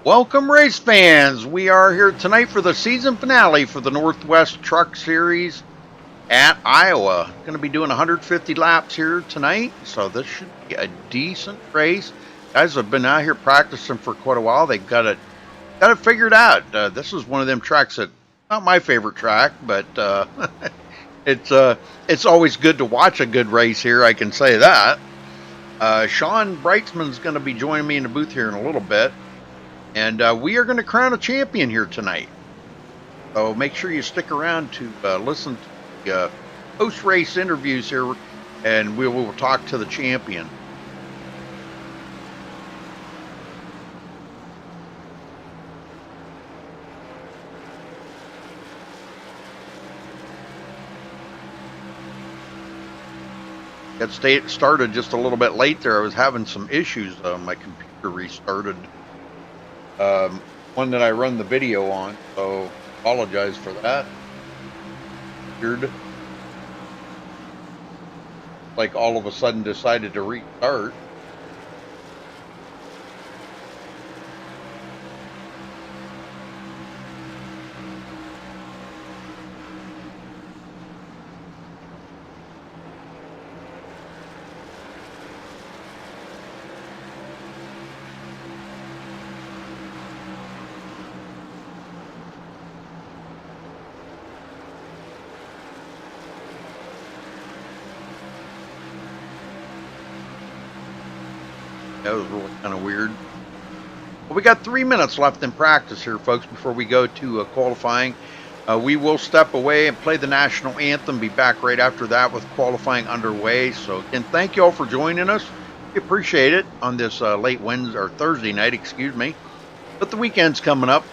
Welcome, race fans. We are here tonight for the season finale for the Northwest Truck Series at Iowa. Going to be doing 150 laps here tonight, so this should be a decent race. Guys have been out here practicing for quite a while. They've got it figured out. This is one of them tracks that not my favorite track, but it's always good to watch a good race here. I can say that. Sean Brightsman's going to be joining me in the booth here in a little bit. And we are going to crown a champion here tonight. So make sure you stick around to listen to the post-race interviews here, and we will talk to the champion. Got started just a little bit late there. I was having some issues. My computer restarted. One that I run the video on, so apologize for that. Weird. Like all of a sudden decided to restart. That was really kind of weird. Well, we got 3 minutes left in practice here, folks, before we go to qualifying. We will step away and play the national anthem. Be back right after that with qualifying underway. So again, thank you all for joining us. We appreciate it on this late Wednesday or Thursday night, excuse me. But the weekend's coming up.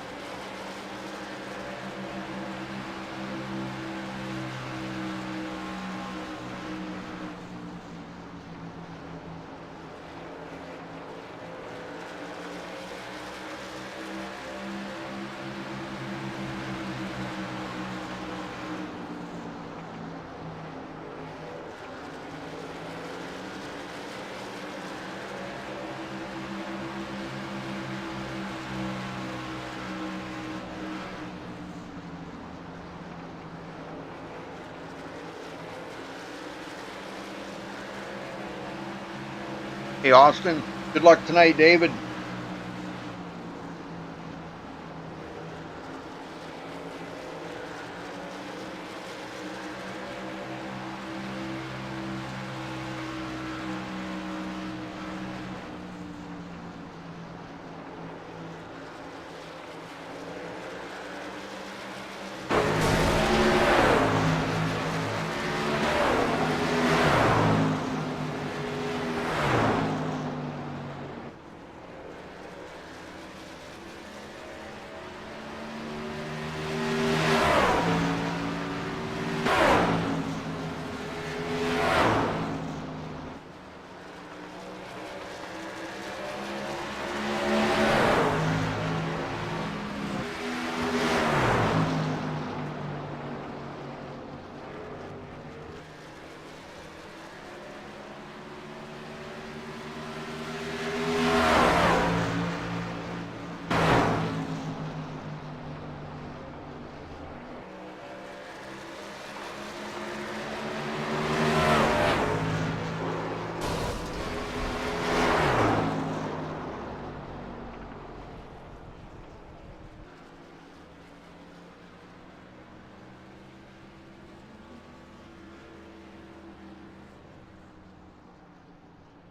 Hey, Austin. Good luck tonight, David.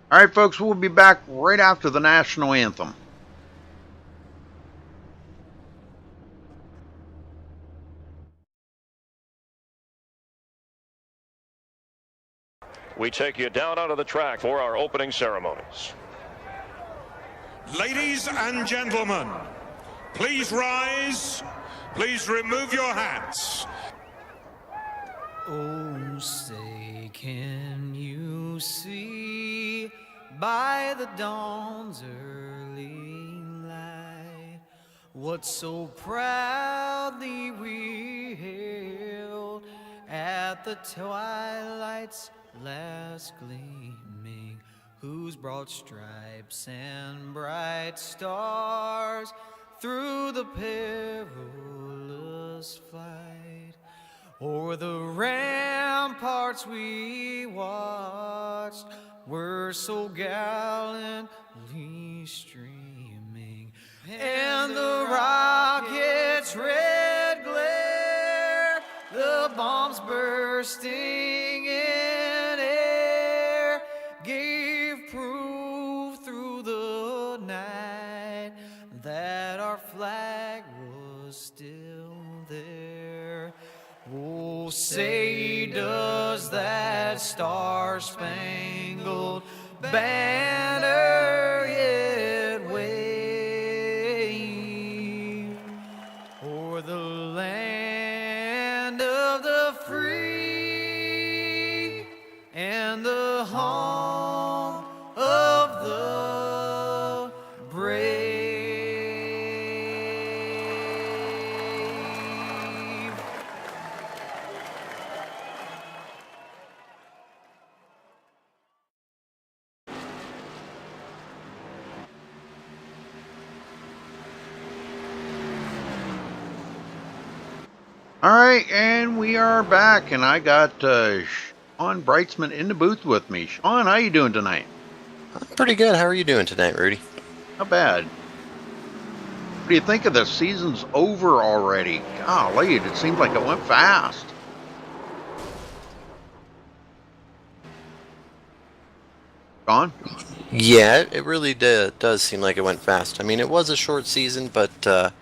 All right, folks, we'll be back right after the national anthem. We take you down onto the track for our opening ceremonies. Ladies and gentlemen, please rise. Please remove your hats. Oh, say, can you see by the dawn's early light what so proudly we hailed at the twilight's last gleaming whose broad stripes and bright stars through the perilous flight o'er the ramparts we watched were so gallantly streaming, and the rocket's red glare, the bombs bursting in air, gave proof through the night that our flag was still there. Oh, say does that star-spangled banner yet wave o'er the land of the free and the home of the brave. All right, and we are back, and I got Sean Brightsman in the booth with me. Sean, how you doing tonight? Pretty good. How are you doing tonight, Rudy? Not bad. What do you think of this? Season's over already. Golly, it seems like it went fast. Sean? Yeah, it really does seem like it went fast. I mean, it was a short season, but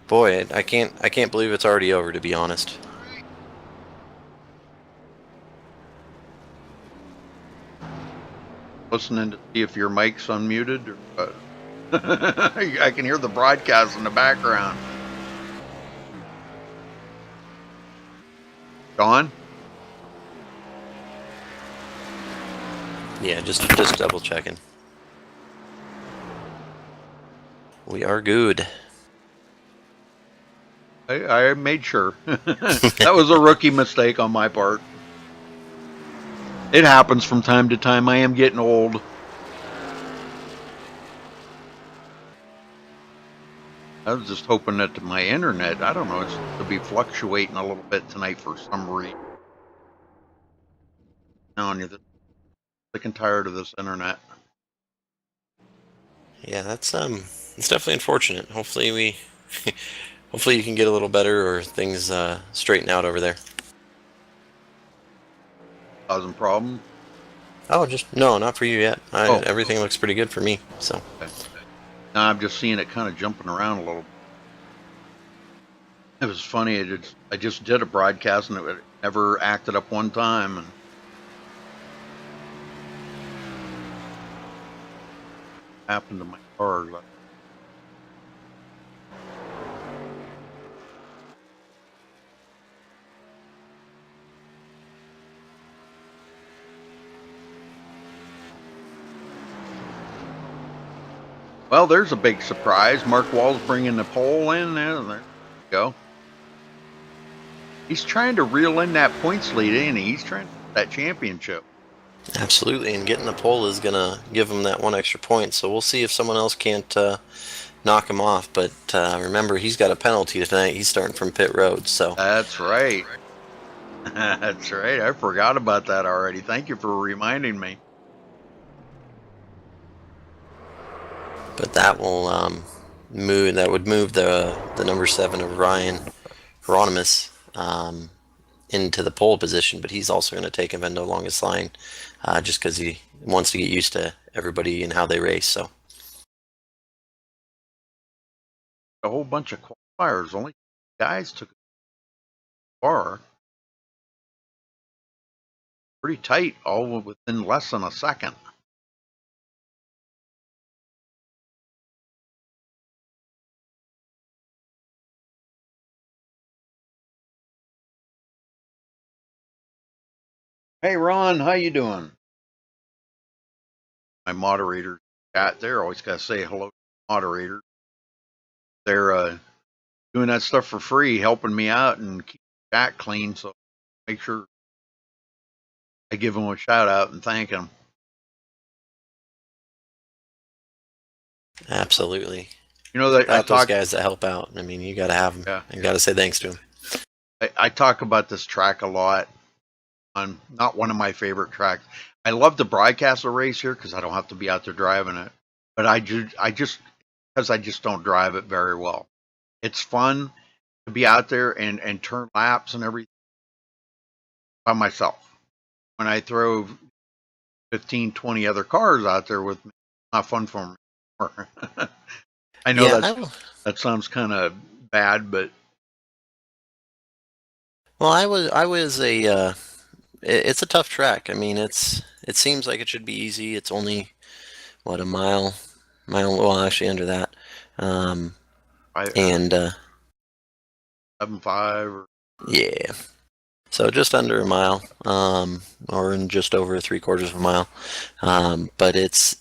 boy, I can't believe it's already over, to be honest. Listening to see if your mic's unmuted. Or, I can hear the broadcast in the background. Sean? Yeah, just double checking. We are good. I made sure. That was a rookie mistake on my part. It happens from time to time. I am getting old. I was just hoping that my internet, I don't know, it's to be fluctuating a little bit tonight for some reason. Now I'm sick and tired of this internet. Yeah, it's definitely unfortunate. Hopefully hopefully you can get a little better or things straighten out over there. Causing problems? Oh, no, not for you yet. Oh. Everything looks pretty good for me. So. Okay. Now I'm just seeing it kind of jumping around a little bit. It was funny. I just did a broadcast and it never acted up one time. And happened to my car. Well, there's a big surprise. Mark Wall's bringing the pole in. There you go. He's trying to reel in that points lead, ain't he? He's trying to get that championship. Absolutely, and getting the pole is going to give him that one extra point, so we'll see if someone else can't knock him off. But remember, he's got a penalty tonight. He's starting from pit road, so. That's right. That's right. I forgot about that already. Thank you for reminding me. But that will that would move the number 7 of Ryan Hieronymus into the pole position, but he's also going to take Evendo along his line just because he wants to get used to everybody and how they race. So A whole bunch of qualifiers. Only guys took it far. Pretty tight, all within less than a second. Hey Ron, how you doing? My moderator chat there. Always gotta say hello to the moderator. They're doing that stuff for free, helping me out and keep the chat clean. So make sure I give them a shout out and thank them. Absolutely. You know that I Without those talk. guys that help out, I mean, you got to have them. Yeah, You got to say thanks to them. I talk about this track a lot on not one of my favorite tracks. I love the broadcast a race here because I don't have to be out there driving it. But I just because I just don't drive it very well. It's fun to be out there and turn laps and everything by myself. When I throw 15, 20 other cars out there with me, it's not fun for me. I know Yeah, that sounds kind of bad, but well, I was it's a tough track. I mean, it seems like it should be easy. It's only what, a mile, well, actually under that. Um, I and 7.5 or yeah, so just under a mile, or in just over 3/4 of a mile. But it's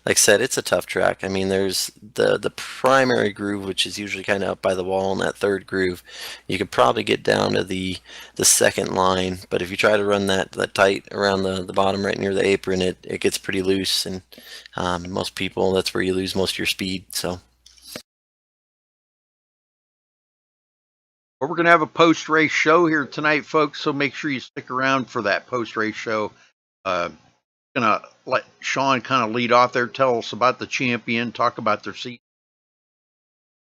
like I said, it's a tough track. I mean, there's the primary groove, which is usually kind of up by the wall, and that third groove, you could probably get down to the second line. But if you try to run that tight around the bottom right near the apron, it gets pretty loose, and most people, that's where you lose most of your speed. So. Well, we're going to have a post-race show here tonight, folks, so make sure you stick around for that post-race show. Going to let Sean kind of lead off there, tell us about the champion, talk about their seat.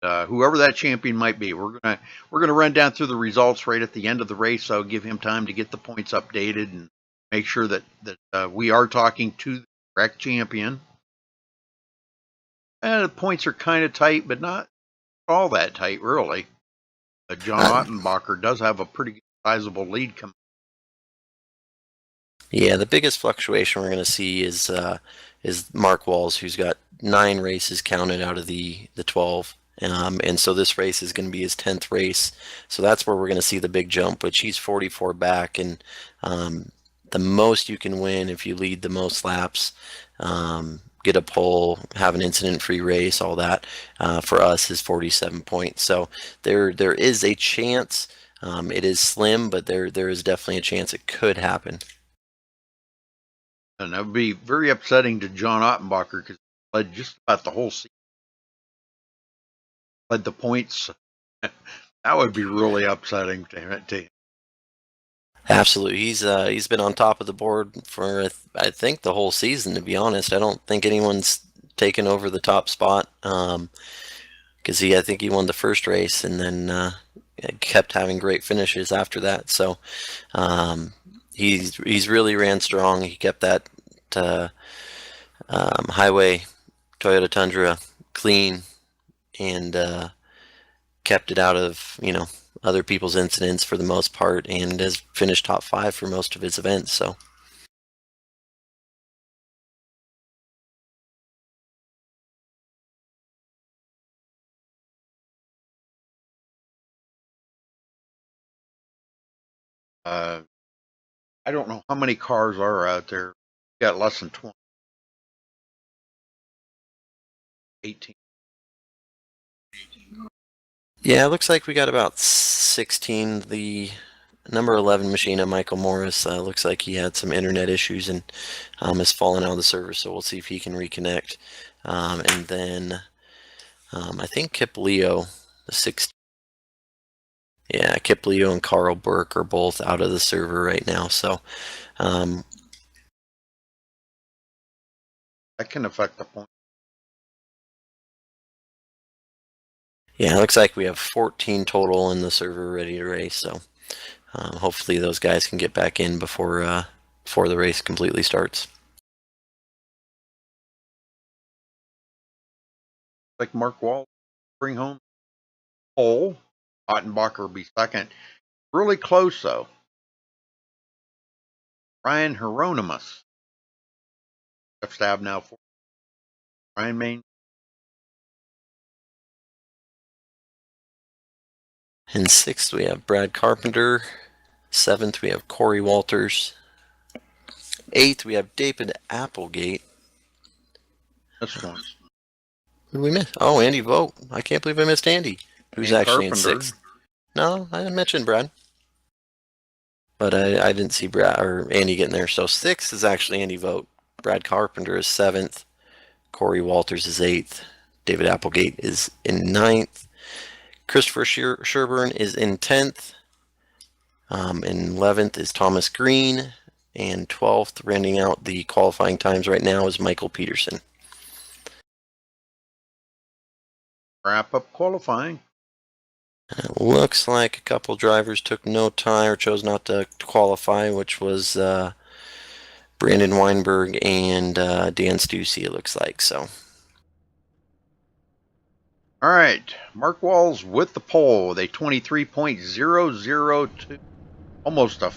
Whoever that champion might be, we're gonna run down through the results right at the end of the race. So I'll give him time to get the points updated and make sure that we are talking to the correct champion. And the points are kind of tight, but not all that tight, really. John Ottenbacher does have a pretty sizable lead coming. Yeah, the biggest fluctuation we're going to see is Mark Walls, who's got 9 races counted out of the 12. And so this race is going to be his 10th race. So that's where we're going to see the big jump, which he's 44 back. And the most you can win if you lead the most laps, get a pole, have an incident-free race, all that, for us is 47 points. So there is a chance. It is slim, but there is definitely a chance it could happen. And that would be very upsetting to John Ottenbacher because he led just about the whole season. Led the points. That would be really upsetting to him. Absolutely, he's been on top of the board for I think the whole season. To be honest, I don't think anyone's taken over the top spot because I think he won the first race and then kept having great finishes after that. So he's really ran strong. He kept that highway Toyota Tundra clean and kept it out of other people's incidents for the most part, and has finished top 5 for most of his events. So I don't know how many cars are out there. We got less than 20. 18. yeah, it looks like we got about 16. The number 11 machine of Michael Morris looks like he had some internet issues and has fallen out of the server, so we'll see if he can reconnect. And then I think Kip Leo, the 16. Yeah, Kip Leo and Carl Burke are both out of the server right now, so that can affect the point. yeah, it looks like we have 14 total in the server ready to race, so hopefully those guys can get back in before the race completely starts. Like Mark Wall bring home pole. Ottenbacher will be second. Really close though. Ryan Hieronymus. Left stab now for Ryan Main. In 6th we have Brad Carpenter. 7th we have Corey Walters. 8th we have David Applegate. This one. Who did we miss? Oh, Andy Vogt. I can't believe I missed Andy. Who's And actually Carpenter. in 6th. No, I didn't mention Brad. But I didn't see Brad or Andy getting there. So 6th is actually Andy Vogt. Brad Carpenter is 7th. Corey Walters is 8th. David Applegate is in 9th. Christopher Sherburne is in 10th. In 11th is Thomas Green. And 12th, rounding out the qualifying times right now, is Michael Peterson. Wrap up qualifying. It looks like a couple drivers took no time or chose not to qualify, which was Brandon Weinberg and Dan Stussy, it looks like. So. All right, Mark Walls with the pole with a 23.002, almost a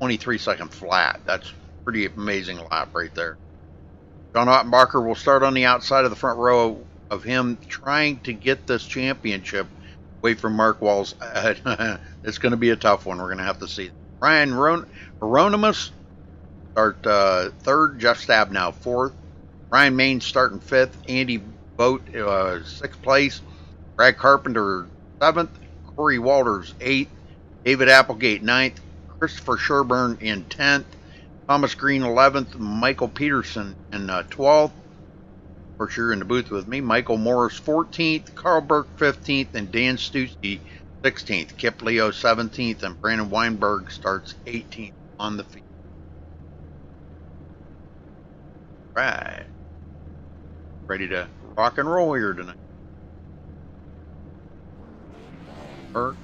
23-second flat. That's pretty amazing lap right there. John Ottenbacher will start on the outside of the front row of him, trying to get this championship away from Mark Walls. It's going to be a tough one. We're going to have to see. Ryan Hieronymus start 3rd. Jeff Stabnow 4th. Ryan Main starting 5th. Andy Boat 6th place. Brad Carpenter 7th. Corey Walters 8th. David Applegate 9th. Christopher Sherburne in 10th. Thomas Green 11th. Michael Peterson in 12th. Of course, you're in the booth with me. Michael Morris 14th. Carl Burke 15th. And Dan Stussy 16th. Kip Leo 17th. And Brandon Weinberg starts 18th on the field. Right. Ready to rock and roll here tonight. Burke.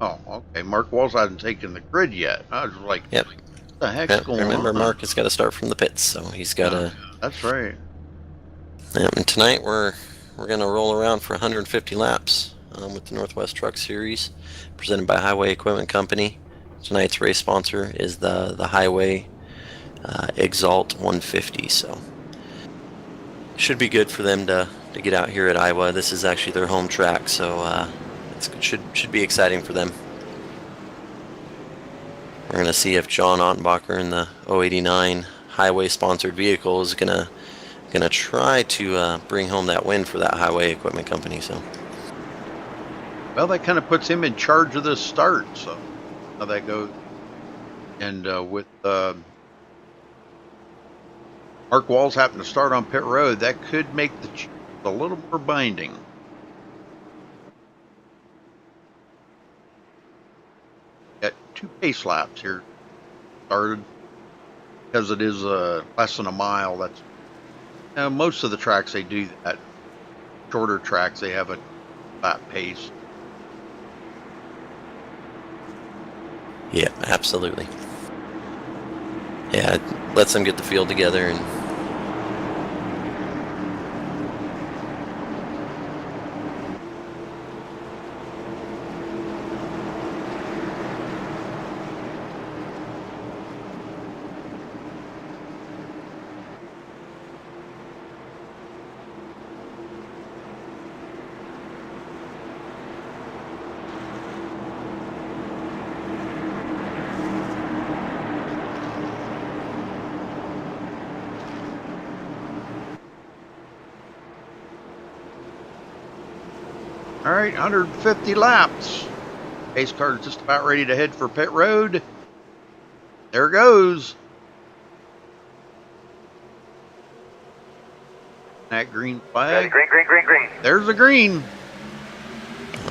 Oh, okay. Mark Walls hasn't taken the grid yet. I was like, Yep. what the heck's going on? Remember, Mark has got to start from the pits, so he's got to. That's right. And tonight we're going to roll around for 150 laps with the Northwest Truck Series, presented by Highway Equipment Company. Tonight's race sponsor is the Highway Exalt 150, so should be good for them to get out here at Iowa. This is actually their home track, so it should be exciting for them. We're going to see if John Ottenbacher in the 089 Highway sponsored vehicle is going to try to bring home that win for that Highway Equipment Company. So, well, that kind of puts him in charge of this start. So how that goes, and with Mark Walls having to start on pit road, that could make the a little more binding. Got 2 pace laps here started because it is less than a mile. That's most of the tracks they do that. Shorter tracks they have a lap pace. yeah, absolutely. Yeah, it lets them get the field together and. All right, 150 laps. Pace car is just about ready to head for pit road. There it goes. That green flag. Green. There's a green.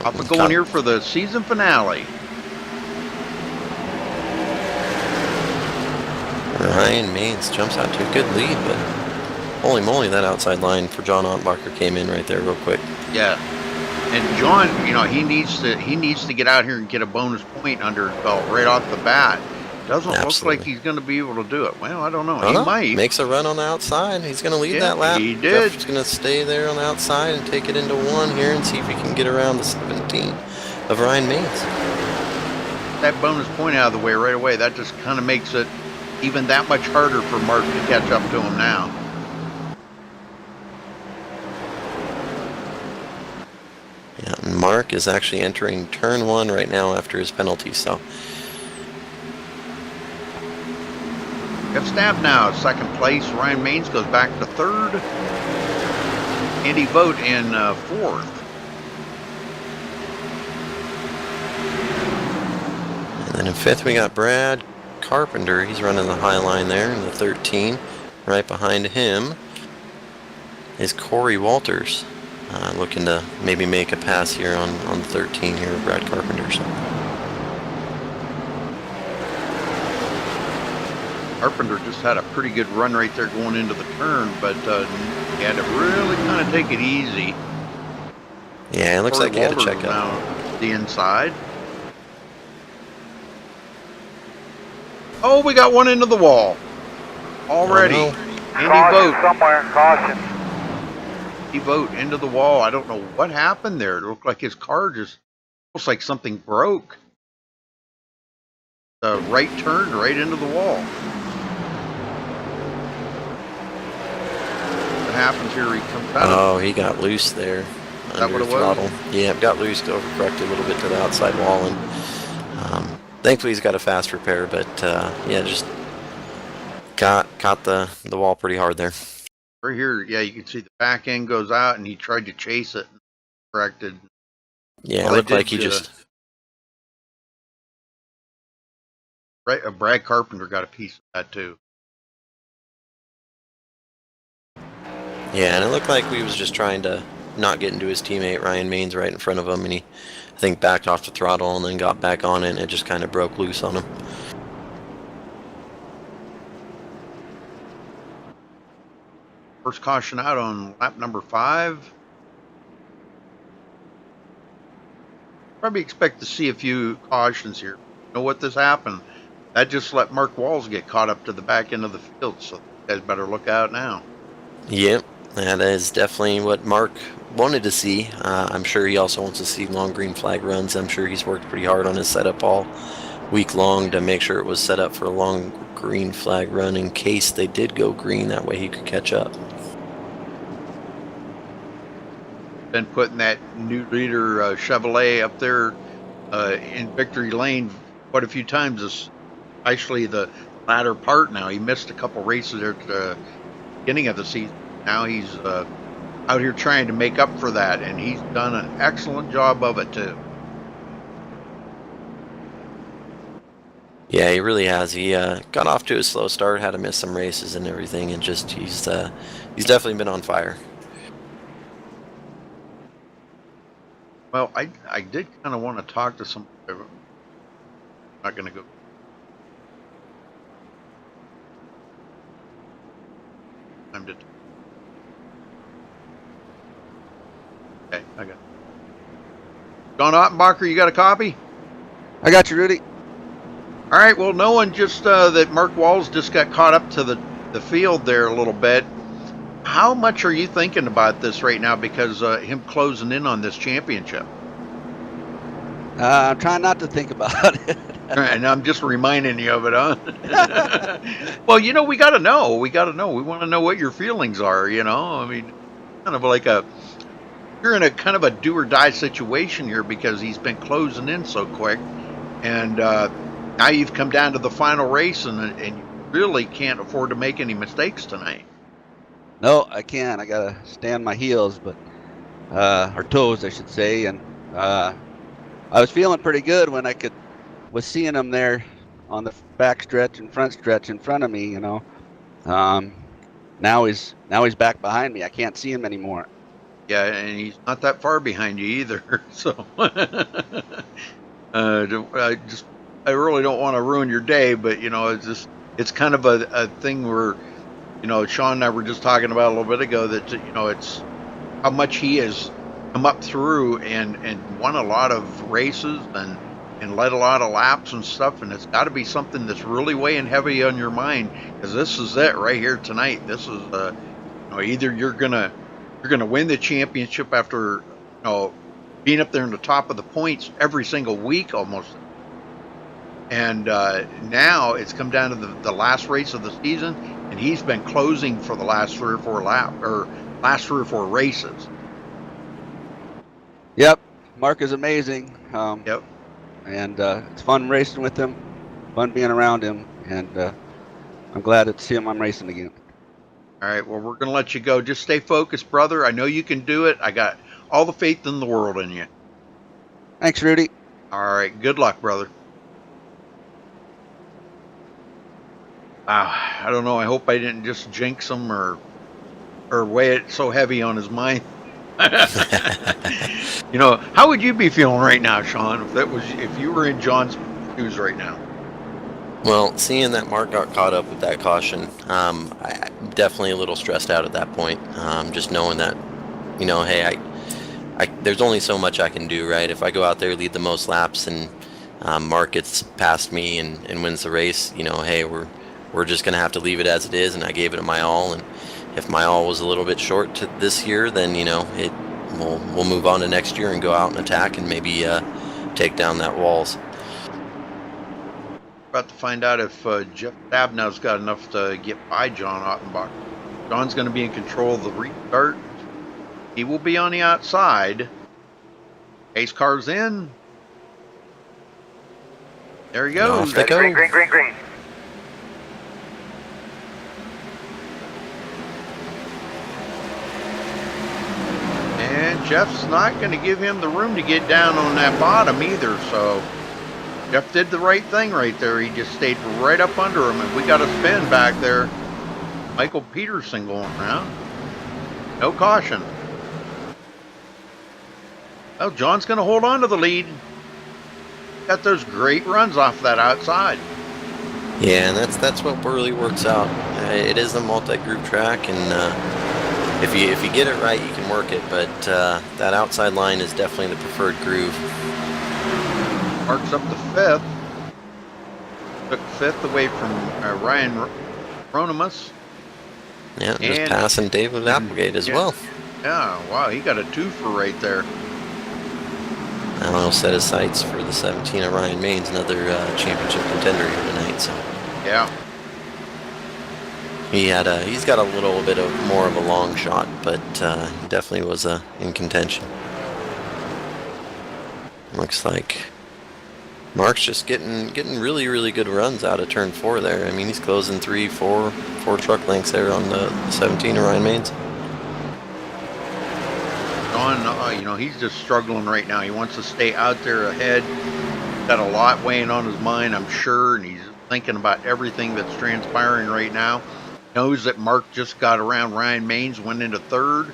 Off and going here for the season finale. Ryan Maines jumps out to a good lead, but holy moly, that outside line for John Ottenbacher came in right there real quick. Yeah. And John, he needs to get out here and get a bonus point under his belt right off the bat Doesn't look Absolutely. like he's going to be able to do it. Well, I don't know. Oh, He no. might. Makes a run on the outside. He's going to lead Yeah, that lap. he did. Jeff's going to stay there on the outside and take it into 1 here and see if he can get around the 17 of Ryan Maines. That bonus point out of the way right away. That just kind of makes it even that much harder for Mark to catch up to him now. Yeah, and Mark is actually entering turn 1 right now after his penalty, so. Jeff Stab now, 2nd place. Ryan Maines goes back to 3rd. Andy Vogt in 4th. And then in 5th we got Brad Carpenter. He's running the high line there in the 13. Right behind him is Corey Walters. Looking to maybe make a pass here on 13 here with Brad Carpenter. So. Carpenter just had a pretty good run right there going into the turn, but he had to really kind of take it easy. Yeah, it looks Corey like he had to Walters check out. now the inside. Oh, we got one into the wall already. Oh, no. Andy Vogt. Somewhere, caution. He Vogt into the wall. I don't know what happened there. It looked like his car just almost like something broke. The right turned right into the wall. What happens here? He comes out. Oh, he got loose there. that what it was? Throttle. Yeah, got loose, overcorrected a little bit to the outside wall, and thankfully he's got a fast repair. But yeah, just caught the wall pretty hard there. Right here, yeah, you can see the back end goes out, and he tried to chase it. Corrected. Yeah, Well, it looked they like he did, just. Right, Brad Carpenter got a piece of that too. Yeah, and it looked like we was just trying to not get into his teammate Ryan Maines right in front of him, and he, I think, backed off the throttle and then got back on it, and it just kind of broke loose on him. First caution out on lap number 5. Probably expect to see a few cautions here. You know what this happened? That just let Mark Walls get caught up to the back end of the field, so you guys better look out now. Yep, that is definitely what Mark wanted to see. I'm sure he also wants to see long green flag runs. I'm sure he's worked pretty hard on his setup all week long to make sure it was set up for a long green flag run in case they did go green. That way he could catch up. Been putting that new leader Chevrolet up there in victory lane quite a few times, especially the latter part now. He missed a couple races there at the beginning of the season. Now he's out here trying to make up for that, and he's done an excellent job of it too. Yeah, he really has. He got off to a slow start, had to miss some races and everything, and just he's definitely been on fire. Well, I did kind of want to talk to some. I'm not going to go. Time to. Okay, I got it. John Ottenbacher, you got a copy? I got you, Rudy. All right. Well, knowing just that Mark Walls just got caught up to the field there a little bit. How much are you thinking about this right now? Because him closing in on this championship. I'm trying not to think about it. And I'm just reminding you of it, huh? Well, you know, we got to know. We got to know. We want to know what your feelings are. You know, I mean, kind of like you're in a kind of a do or die situation here because he's been closing in so quick, and now you've come down to the final race, and you really can't afford to make any mistakes tonight. No, I can't. I gotta stay on my heels, but or toes, I should say. And I was feeling pretty good when was seeing him there on the back stretch and front stretch in front of me. You know, now he's back behind me. I can't see him anymore. Yeah, and he's not that far behind you either. So I really don't want to ruin your day, but you know, it's kind of a thing where. You know, Sean and I were just talking about a little bit ago that, you know, it's how much he has come up through and won a lot of races and and led a lot of laps and stuff, and it's got to be something that's really weighing heavy on your mind, because this is it right here tonight. This is either you're gonna win the championship after being up there in the top of the points every single week almost, and now it's come down to the last race of the season, and he's been closing for the last 3 or 4 last 3 or 4 races. Yep, Mark is amazing. Yep. And it's fun racing with him, fun being around him, and I'm glad to see him. I'm racing again. All right, well, we're going to let you go. Just stay focused, brother. I know you can do it. I got all the faith in the world in you. Thanks, Rudy. All right, good luck, brother. I don't know. I hope I didn't just jinx him or weigh it so heavy on his mind. How would you be feeling right now, Sean, if you were in John's shoes right now? Well, seeing that Mark got caught up with that caution, I'm definitely a little stressed out at that point. Just knowing that, hey, there's only so much I can do, right? If I go out there, lead the most laps, and Mark gets past me and wins the race, hey, we're just gonna have to leave it as it is, and I gave it my all. And if my all was a little bit short to this year, then we'll move on to next year and go out and attack and maybe take down that walls. About to find out if Jeff Stabnow's got enough to get by John Ottenbach. John's going to be in control of the restart. He will be on the outside. Pace car's in. There he goes. Off they go. Green. And Jeff's not going to give him the room to get down on that bottom either, so Jeff did the right thing right there. He just stayed right up under him, and we got a spin back there. Michael Peterson going around. No caution. Well, John's going to hold on to the lead. Got those great runs off that outside. Yeah, and that's what really works out. It is a multi-group track, and if you get it right, you can work it. But that outside line is definitely the preferred groove. Mark's up to 5th. Took 5th away from Ryan Ronimus. Yeah, just passing David Applegate as well. Yeah, wow, he got a twofer right there. Now he'll set his sights for the 17 of Ryan Maines, another championship contender here tonight. So yeah, he's got a little bit of more of a long shot, but he definitely was in contention. Looks like Mark's just getting really, really good runs out of turn 4 there. I mean, he's closing 4 truck lengths there on the 17 of Ryan Maines. John, he's just struggling right now. He wants to stay out there ahead. Got a lot weighing on his mind, I'm sure, and he's thinking about everything that's transpiring right now. Knows that Mark just got around Ryan Maines, went into 3rd,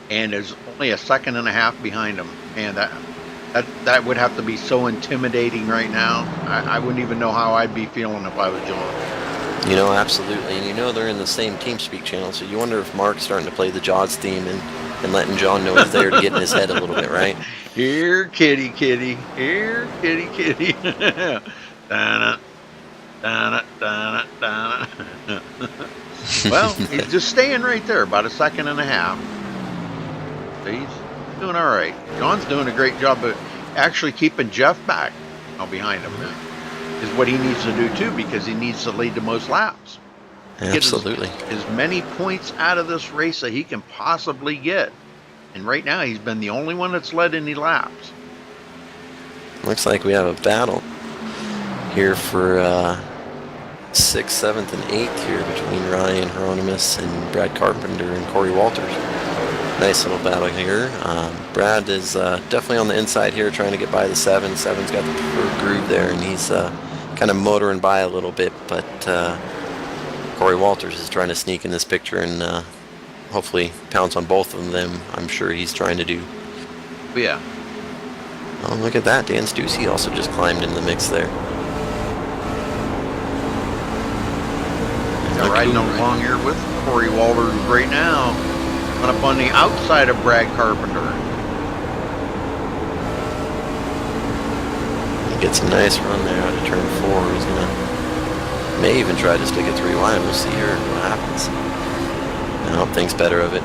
and is only a second and a half behind him. And that would have to be so intimidating right now. I wouldn't even know how I'd be feeling if I was John. Absolutely. And they're in the same TeamSpeak channel, so you wonder if Mark's starting to play the Jaws theme and letting John know he's there to get in his head a little bit, right? Here, kitty. Here, kitty. Dun-it. Well, he's just staying right there, about a second and a half. He's doing all right. John's doing a great job of actually keeping Jeff back behind him. Is what he needs to do too, because he needs to lead the most laps. Absolutely. Get as many points out of this race that he can possibly get. And right now he's been the only one that's led any laps. Looks like we have a battle here for 6th, 7th, and 8th here between Ryan Hieronymus and Brad Carpenter and Corey Walters. Nice little battle here. Brad is definitely on the inside here trying to get by the 7. 7's got the preferred groove there, and he's kind of motoring by a little bit, but Corey Walters is trying to sneak in this picture and hopefully pounce on both of them. I'm sure he's trying to do. Yeah. Oh, look at that. Dan Stussy also just climbed in the mix there. They're riding along here with Corey Walters right now. Up on the outside of Brad Carpenter. He Gets a nice run there out of turn 4. He's gonna may even try to stick it 3 wide. We'll see here what happens. No, thinks better of it.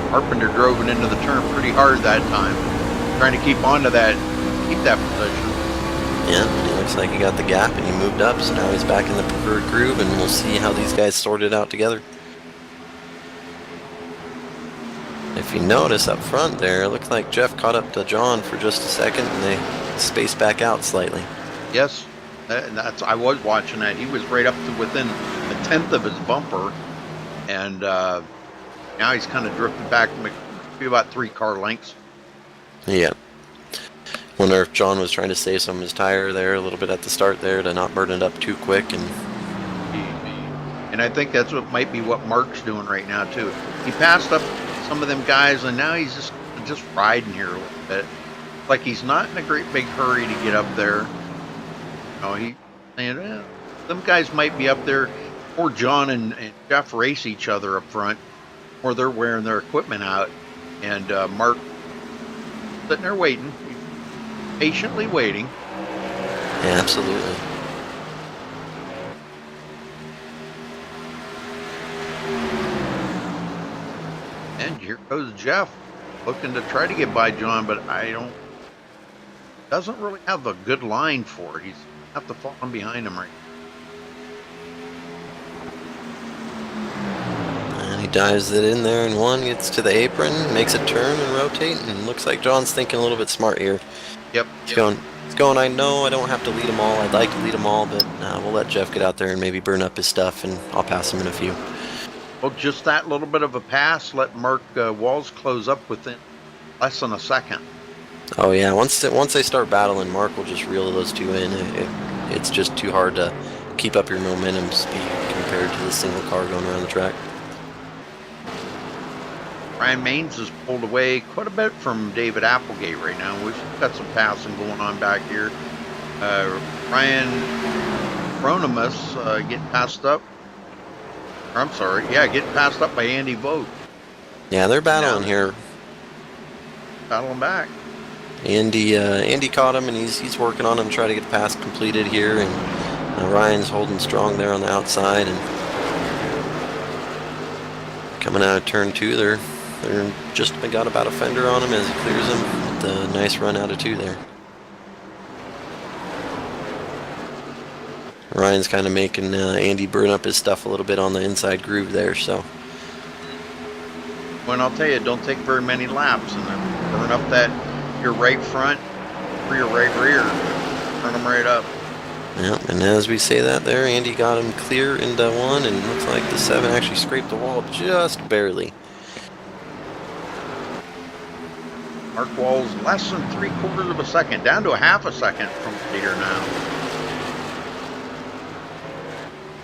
Carpenter drove it into the turn pretty hard that time, trying to keep onto that, keep that position. Yeah, and it looks like he got the gap and he moved up, so now he's back in the preferred groove, and we'll see how these guys sort it out together. If you notice up front there, it looked like Jeff caught up to John for just a second, and they spaced back out slightly. Yes, I was watching that. He was right up to within a tenth of his bumper, and now he's kind of drifted back maybe about 3 car lengths. Yeah. Wonder if John was trying to save some of his tire there a little bit at the start there to not burn it up too quick. And I think that's what might be what Mark's doing right now too. He passed up some of them guys, and now he's just riding here a little bit. Like he's not in a great big hurry to get up there. You know, he's saying, them guys might be up there, or John and Jeff race each other up front, or they're wearing their equipment out, and Mark sitting there waiting, patiently waiting. Yeah, absolutely. And here goes Jeff, looking to try to get by John, but doesn't really have a good line for it. He's have to fall behind him right now. And he dives it in there, and one gets to the apron, makes a turn and rotate, and looks like John's thinking a little bit smart here. Yep. He's going, I know I don't have to lead them all. I'd like to lead them all, but we'll let Jeff get out there and maybe burn up his stuff, and I'll pass him in a few. Well, just that little bit of a pass let Mark Walls close up within less than a second. Oh yeah, once they start battling, Mark will just reel those two in. It's just too hard to keep up your momentum speed compared to the single car going around the track. Ryan Maines has pulled away quite a bit from David Applegate right now. We've got some passing going on back here. Ryan Ronimus getting passed up. Getting passed up by Andy Vogt. Yeah, they're battling here. Battling back. Andy caught him, and he's working on him to try to get the pass completed here, and Ryan's holding strong there on the outside, and coming out of turn 2, they're just got about a fender on him as he clears him with a nice run out of 2 there. Ryan's kind of making Andy burn up his stuff a little bit on the inside groove there, so. Well, I'll tell you, it don't take very many laps, and then burn up your right front or your right rear. Burn them right up. Yeah, and as we say that there, Andy got him clear into 1, and looks like the 7 actually scraped the wall just barely. Mark Walls less than 3/4 of a second, down to a half a second from the leader now.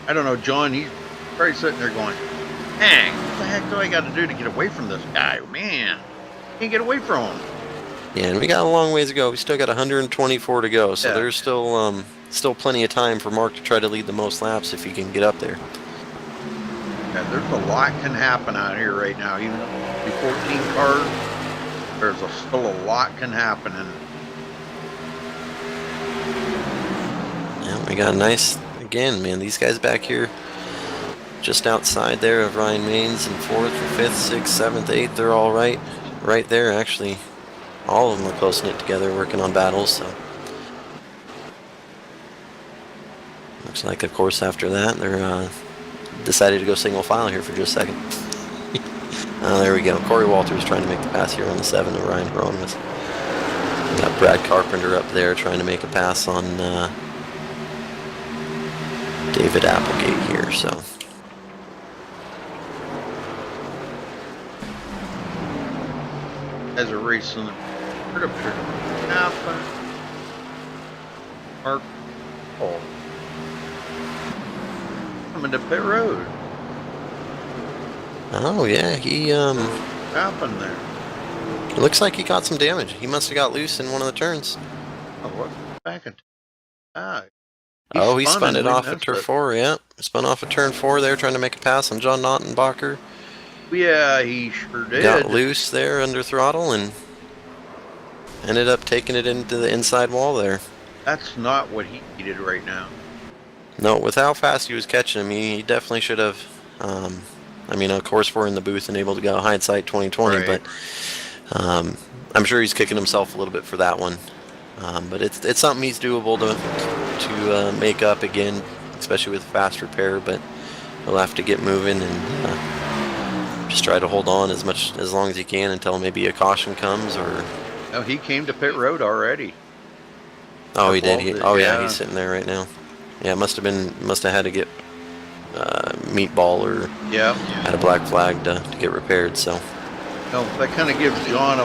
I don't know, John, he's probably sitting there going, dang, what the heck do I got to do to get away from this guy? Man, can't get away from him. Yeah, and we got a long ways to go. We still got 124 to go, so there's still plenty of time for Mark to try to lead the most laps if he can get up there. Yeah, there's a lot can happen out here right now. Even the 14 cars, there's still a lot can happen. And yeah, we got a nice, again, man, these guys back here just outside there of Ryan Maines in 4th, 5th, 6th, 7th, 8th, they're all right there, actually. All of them are close knit together working on battles, so. Looks like, of course, after that, they're decided to go single file here for just a second. There we go. Corey Walters trying to make the pass here on the 7 of Ryan Hieronymus. We got Brad Carpenter up there trying to make a pass on David Applegate here, so. as a racing, happen. Mark Paul coming to pit road. Oh yeah, he Happened there. it looks like he got some damage. He must have got loose in one of the turns. Oh, what? Back in. He spun it off at turn 4, yeah. Spun off at turn 4 there, trying to make a pass on John Nautenbacher. Yeah, he sure did. Got loose there under throttle, and ended up taking it into the inside wall there. That's not what he needed right now. No, with how fast he was catching him, he definitely should have. I mean, of course, we're in the booth and able to go hindsight 2020, Right. but I'm sure he's kicking himself a little bit for that one. But it's something he's doable to make up again, especially with fast repair. But he'll have to get moving and just try to hold on as long as he can until maybe a caution comes or. No, he came to pit road already. Oh, he did. Walter, Oh, yeah, yeah. he's sitting there right now. Yeah, must have had to get meatball or Yeah. had a black flag to get repaired. So No, that kind of gives John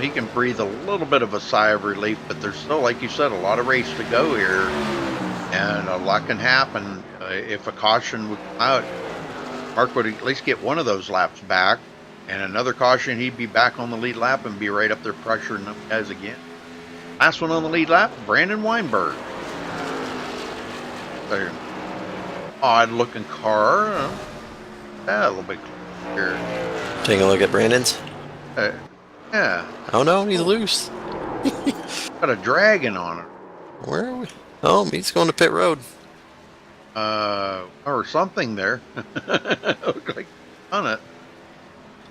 he can breathe a little bit of a sigh of relief, but there's still, like you said, a lot of race to go here, and a lot can happen. If a caution would come out, Mark would at least get one of those laps back, and another caution, he'd be back on the lead lap and be right up there pressuring them guys again. Last one on the lead lap, Brandon Weinberg. Odd looking car. Yeah, a little bit clear. taking a look at Brandon's. Yeah, Oh no, he's loose. got a dragon on it. Where are we? Oh, he's going to pit road. Or something there. Looked like on it.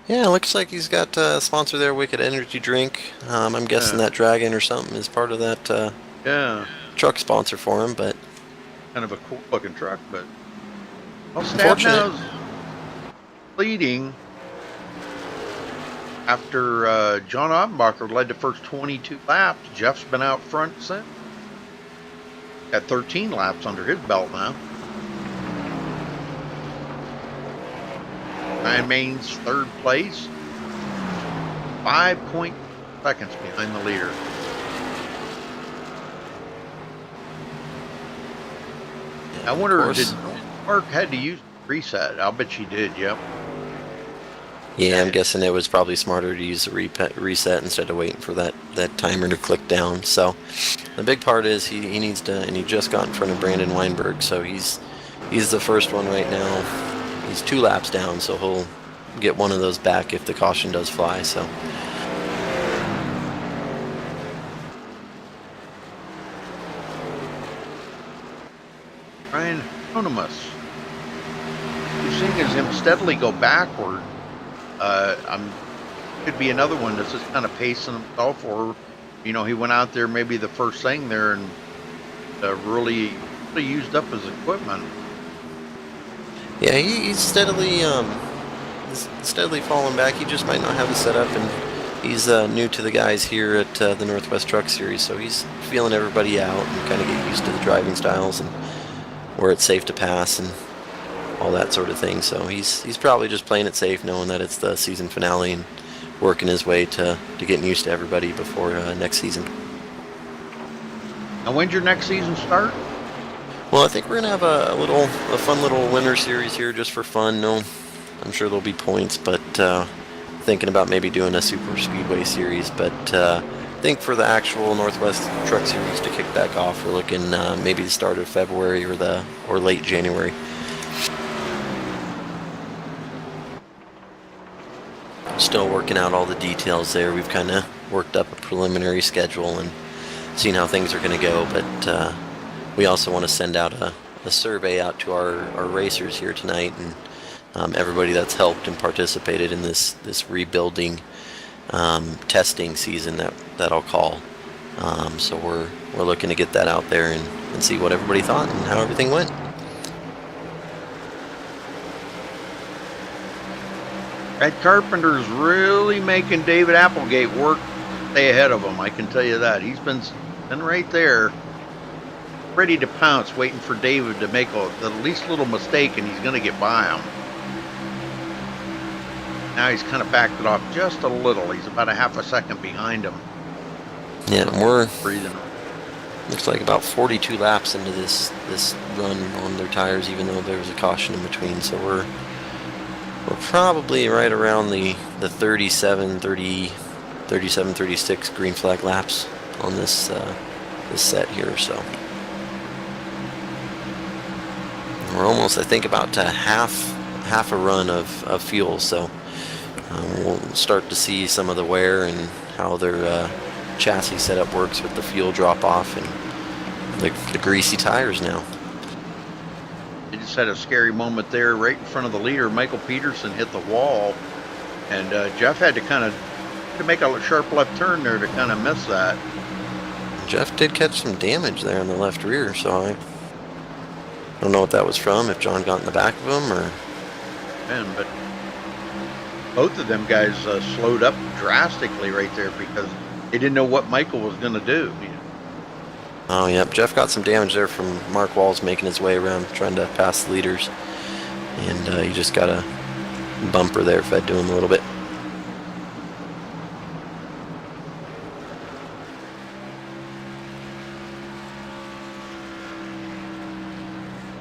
Yeah, it looks like he's got a sponsor there, Wicked Energy Drink. I'm guessing Yeah. that dragon or something is part of that Yeah, truck sponsor for him, but kind of a cool looking truck, but well, Stab now's leading after John Ottenbacher led the first 22 laps. Jeff's been out front since. Got 13 laps under his belt now. Ryan Main's third place, 5 seconds behind the leader. I wonder, course. did Mark had to use reset? I'll bet she did. Yep. yeah, I'm guessing it was probably smarter to use the reset instead of waiting for that timer to click down. So the big part is he needs to, and he just got in front of Brandon Weinberg, so he's the first one right now. He's 2 laps down, so he'll get one of those back if the caution does fly. So Ryan Hieronymus. You've seen him steadily go backward. Could be another one that's just kind of pacing himself, or he went out there maybe the first thing there and really used up his equipment. yeah, he's steadily falling back. He just might not have the setup, and he's new to the guys here at the Northwest Truck Series, so he's feeling everybody out and kind of get used to the driving styles and where it's safe to pass and all that sort of thing. So he's probably just playing it safe, knowing that it's the season finale and working his way to getting used to everybody before next season. Now, when's your next season start? Well, I think we're gonna have a fun little winter series here just for fun. No, I'm sure there'll be points, but thinking about maybe doing a super speedway series. But I think for the actual Northwest Truck Series to kick back off, we're looking maybe the start of February or late January. Still working out all the details there. We've kind of worked up a preliminary schedule and seen how things are going to go, but we also want to send out a survey out to our racers here tonight and everybody that's helped and participated in this rebuilding testing season that I'll call. So we're looking to get that out there and see what everybody thought and how everything went. Ed Carpenter's really making David Applegate work, stay ahead of him. I can tell you that. He's been right there, ready to pounce, waiting for David to make the least little mistake, and he's going to get by him. Now he's kind of backed it off just a little. He's about a half a second behind him. Yeah, and we're Breathing. looks like about 42 laps into this run on their tires, even though there was a caution in between. So we're probably right around the 37, 36 green flag laps on this set here. So we're almost, I think, about to half a run of fuel. So we'll start to see some of the wear and how they're chassis setup works with the fuel drop off and the greasy tires now. They just had a scary moment there right in front of the leader. Michael Peterson hit the wall, and Jeff had to make a sharp left turn there to kind of miss that. Jeff did catch some damage there in the left rear, so I don't know what that was from, if John got in the back of him or... Man, but both of them guys slowed up drastically right there because they didn't know what Michael was going to do. Oh, yep. Jeff got some damage there from Mark Walls making his way around, trying to pass the leaders. And he just got a bumper there, fed to him a little bit.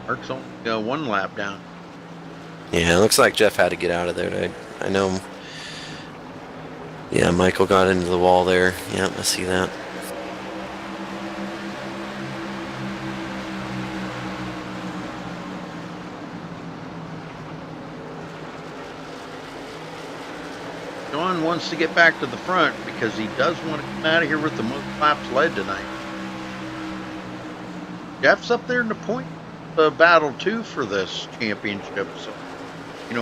Mark's only one lap down. Yeah, it looks like Jeff had to get out of there. I know. Yeah, Michael got into the wall there. Yep, I see that. John wants to get back to the front because he does want to come out of here with the most laps led tonight. Jeff's up there in the point battle too for this championship, so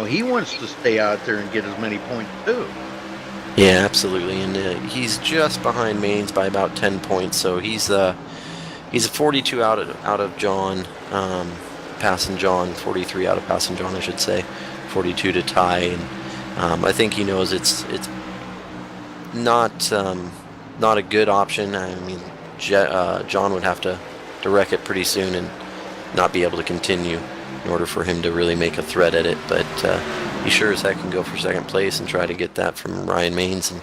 he wants to stay out there and get as many points too. Yeah, absolutely, and he's just behind Maines by about 10 points, so he's a 42 out of John, passing John, 43 out of passing John, I should say, 42 to tie, and I think he knows it's not a good option. I mean, John would have to wreck it pretty soon and not be able to continue in order for him to really make a threat at it, but he sure as heck can go for second place and try to get that from Ryan Maines and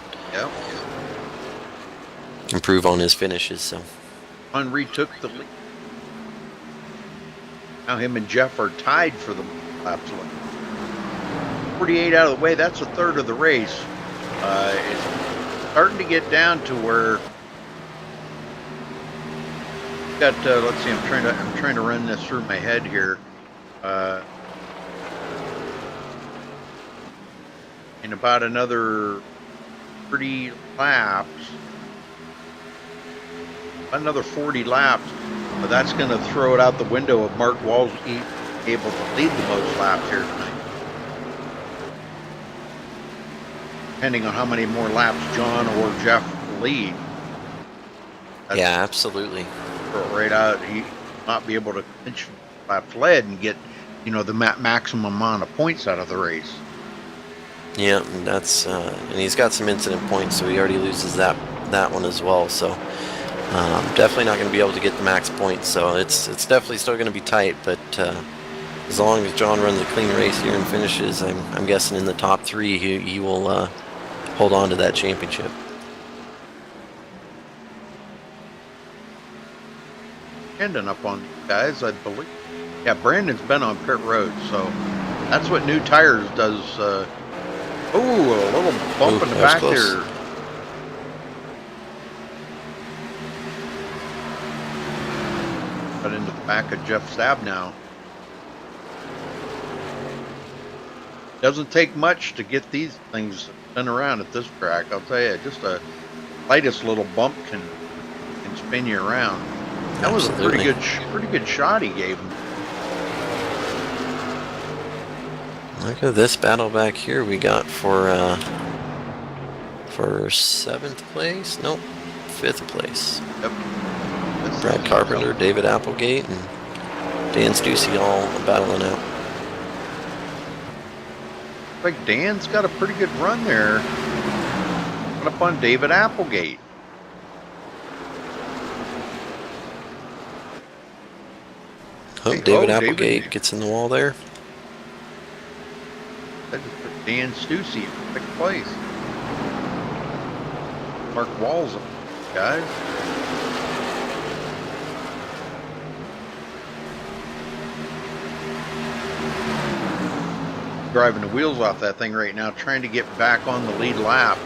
improve on his finishes. So John retook the lead. Now him and Jeff are tied for the laps left. 48 out of the way, that's a third of the race. It's starting to get down to where got let's see, I'm trying to run this through my head here. In about another 30 laps, another 40 laps, that's going to throw it out the window of Mark Walls able to lead the most laps here tonight. Depending on how many more laps John or Jeff lead. Yeah, absolutely. Right out, he not be able to clinch laps led and get, the maximum amount of points out of the race. Yeah, and that's and he's got some incident points, so he already loses that one as well. So definitely not going to be able to get the max points. So it's definitely still going to be tight. But as long as John runs a clean race here and finishes, I'm guessing in the top 3, he will hold on to that championship. Ending up on these guys, I believe. Yeah, Brandon's been on pit road, so that's what new tires does. A little bump in the back there. Got into the back of Jeff Stab now. Doesn't take much to get these things spin around at this track. I'll tell you, just a lightest little bump can spin you around. That was a pretty good shot he gave him. Look at this battle back here we got for 7th place? Nope, 5th place. Yep. Brad Carpenter, David Applegate, and Dan Stussy all battling out. Like Dan's got a pretty good run there. Up on David Applegate. David Applegate gets in the wall there. That just put Dan Stussy in 6th place. Mark Walls, guys. Driving the wheels off that thing right now, trying to get back on the lead lap.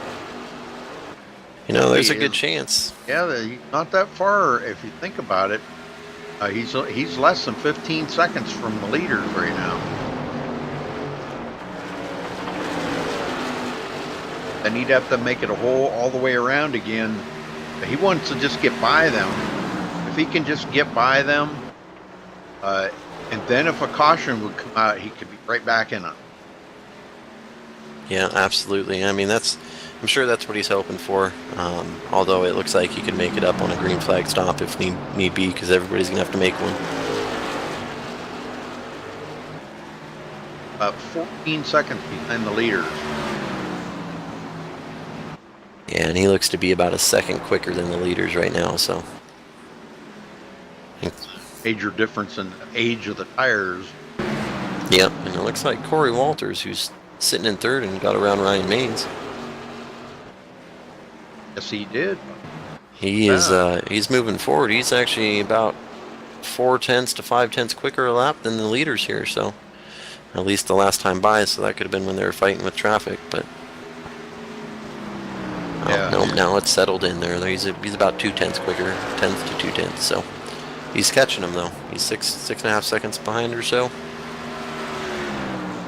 There's a good chance. Yeah, he's not that far if you think about it. He's less than 15 seconds from the leaders right now. Then he'd have to make it a hole all the way around again He wants to just get by them. If he can just get by them, and then if a caution would come out, he could be right back in it. Yeah, absolutely. I mean, I'm sure that's what he's hoping for. Although it looks like he could make it up on a green flag stop if need be, because everybody's gonna have to make one. About 14 seconds behind the leaders. Yeah, and he looks to be about a second quicker than the leaders right now. So, Major difference in the age of the tires. yep. And it looks like Corey Walters, who's sitting in third and got around Ryan Maines. Yes, he did. He is he's moving forward. He's actually about 4/10 to 5/10 quicker a lap than the leaders here. So, at least the last time by. So that could have been when they were fighting with traffic, but. Yeah. No, now it's settled in there. He's about 2/10 quicker, 10th to 2/10. So he's catching him though. He's 6.5 seconds behind or so.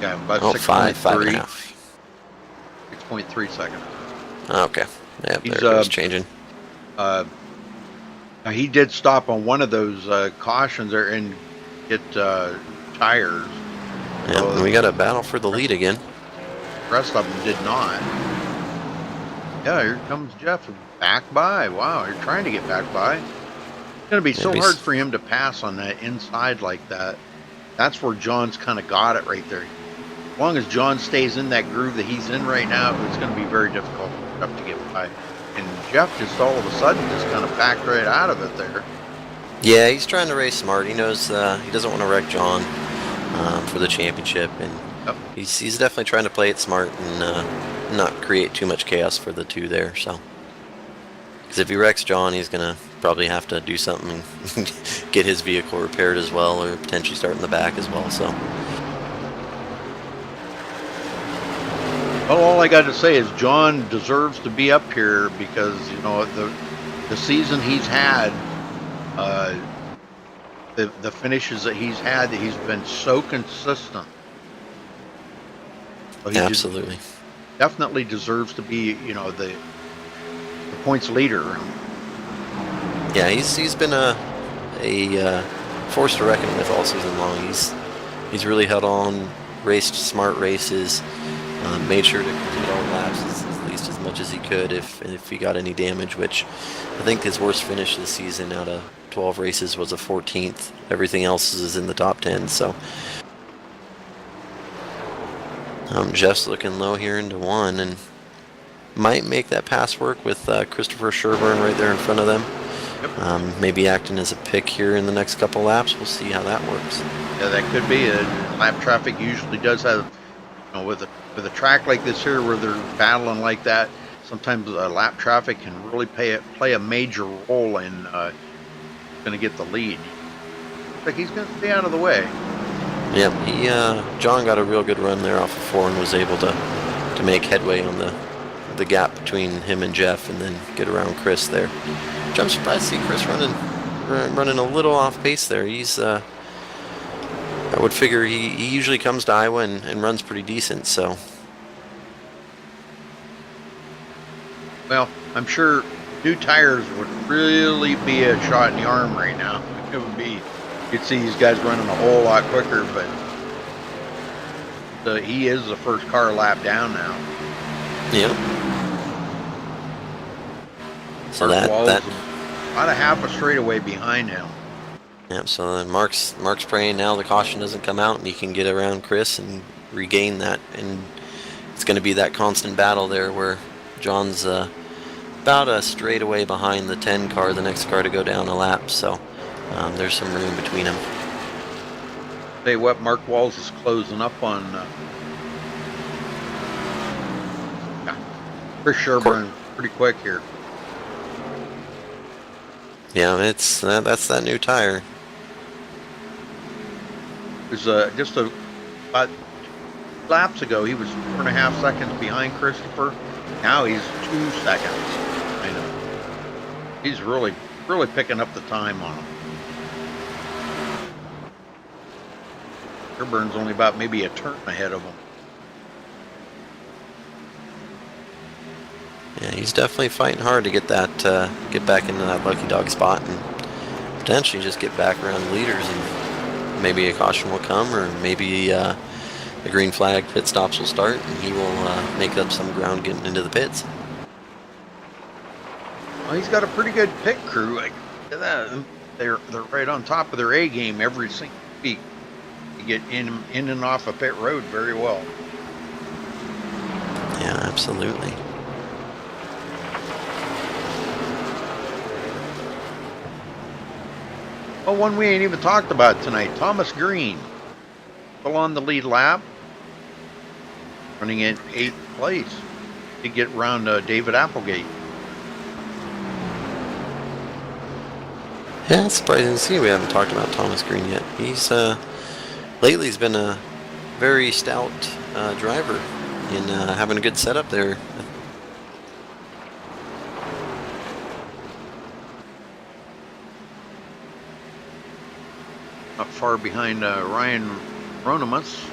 Yeah, about Oh, 6.3. 5.5. 6.3 seconds. Okay. Yeah, He's, there it goes, changing. He did stop on one of those cautions there and get tires. Yeah, So and we got a battle for the lead again. the rest of them did not. Yeah, here comes Jeff back by. Wow, you're trying to get back by. It's going to be so Maybe hard for him to pass on that inside like that. That's where John's kind of got it right there. As long as John stays in that groove that he's in right now, it's going to be very difficult for Jeff to get by. And Jeff just all of a sudden just kind of backed right out of it there. Yeah, he's trying to race smart. He knows he doesn't want to wreck John for the championship, and Yep. he's definitely trying to play it smart and not create too much chaos for the two there. So, because if he wrecks John, he's gonna probably have to do something and get his vehicle repaired as well, or potentially start in the back as well. So, Well, all I got to say is John deserves to be up here because, you know, the season he's had, the finishes that he's had, that he's been so consistent. So he absolutely. definitely deserves to be, you know, the points leader. Yeah, he's been a force to reckon with all season long. He's really held on, raced smart races, made sure to complete all laps at least as much as he could if he got any damage. Which I think his worst finish this season out of 12 races was a 14th. Everything else is in the top 10. So Jeff's looking low here into one and might make that pass work with Christopher Sherburne right there in front of them. Yep. Maybe acting as a pick here in the next couple laps. We'll see how that works. Yeah, that could be. Lap traffic usually does have, you know, with a track like this here where they're battling like that, sometimes lap traffic can really play a major role in going to get the lead. Looks like he's going to stay out of the way. Yep, John got a real good run there off of 4 and was able to make headway on the gap between him and Jeff and then get around Chris there. Which I'm surprised to see Chris running a little off pace there. He's I would figure he usually comes to Iowa and runs pretty decent, so. Well, I'm sure new tires would really be a shot in the arm right now. It would be, you'd see these guys running a whole lot quicker, but he is the first car lap down now. Yeah. So Mark Wall's that about a half a straightaway behind him. yeah, so then Mark's praying now the caution doesn't come out and he can get around Chris and regain that, and it's going to be that constant battle there where John's about a straightaway behind the 10 car, the next car to go down a lap, so there's some room between them. Tell you what, Mark Walls is closing up on Chris Sherburne pretty quick here. Yeah, it's that's that new tire. It was just about 2 laps ago, he was 4.5 seconds behind Christopher. Now he's 2 seconds. I know. He's really picking up the time on him. Sherburne's only about maybe a turn ahead of him. Yeah, he's definitely fighting hard to get that, get back into that lucky dog spot and potentially just get back around the leaders, and maybe a caution will come, or maybe the green flag pit stops will start, and he will make up some ground getting into the pits. Well, he's got a pretty good pit crew. Like that, they're right on top of their A game every single week. You get in and off a pit road very well. Yeah, absolutely. Oh, one we ain't even talked about tonight. Thomas Green, still on the lead lap, running in 8th place to get around David Applegate. Yeah, it's surprising to see we haven't talked about Thomas Green yet. He's lately he's been a very stout driver in having a good setup there. Not far behind Ryan Ronimus.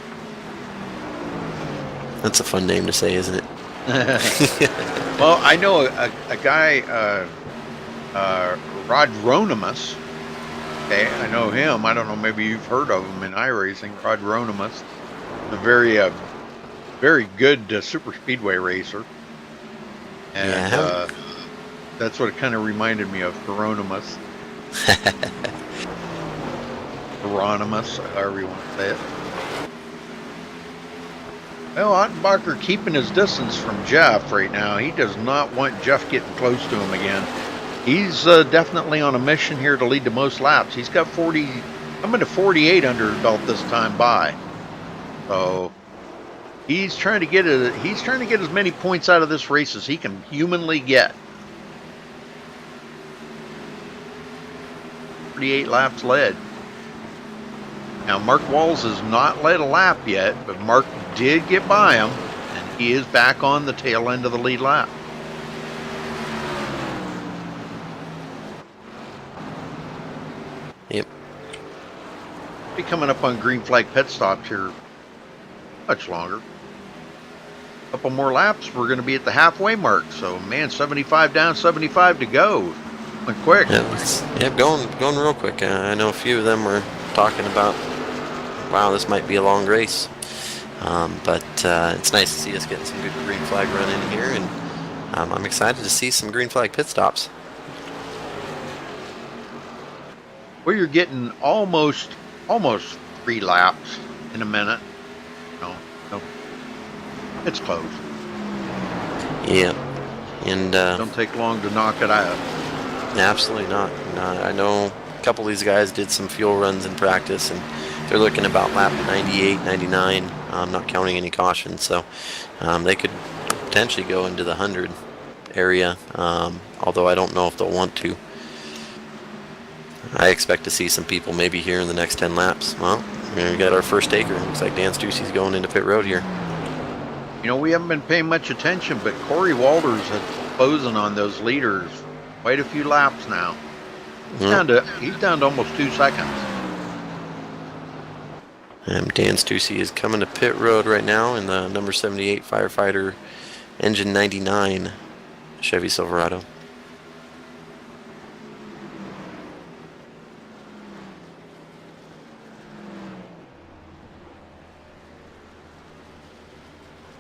That's a fun name to say, isn't it? Well, I know a guy, Rod Ronimus. Okay, I know him. I don't know, maybe you've heard of him in iRacing. Rod Ronimus, a very good super speedway racer. And Yeah. that's what it kind of reminded me of, Hieronymus. Hieronymus, however you want to say it. Well, Ottenbacher keeping his distance from Jeff right now. He does not want Jeff getting close to him again. He's definitely on a mission here to lead the most laps. He's got 40, coming to 48 under his belt this time by. So he's trying to get as many points out of this race as he can humanly get. 48 laps led. Now, Mark Walls has not led a lap yet, but Mark did get by him, and he is back on the tail end of the lead lap. Yep. Be coming up on green flag pit stops here much longer. A couple more laps, we're going to be at the halfway mark. So, man, 75 down, 75 to go. Went quick. Yeah, going real quick. I know a few of them were talking about, wow, this might be a long race. But it's nice to see us getting some good green flag run in here, and I'm excited to see some green flag pit stops. Well, you're getting almost 3 laps in a minute. No, it's close. Yeah, and Don't take long to knock it out. absolutely not. I know a couple of these guys did some fuel runs in practice, and they're looking about lap 98, 99, not counting any cautions, so they could potentially go into the 100 area, although I don't know if they'll want to. I expect to see some people maybe here in the next 10 laps. Well, we got our first taker. Looks like Dan Stussey's going into pit road here. You know, we haven't been paying much attention, but Corey Walters is closing on those leaders quite a few laps now. He's down to almost 2 seconds. And Dan Stussey is coming to pit road right now in the number 78 Firefighter Engine 99 Chevy Silverado.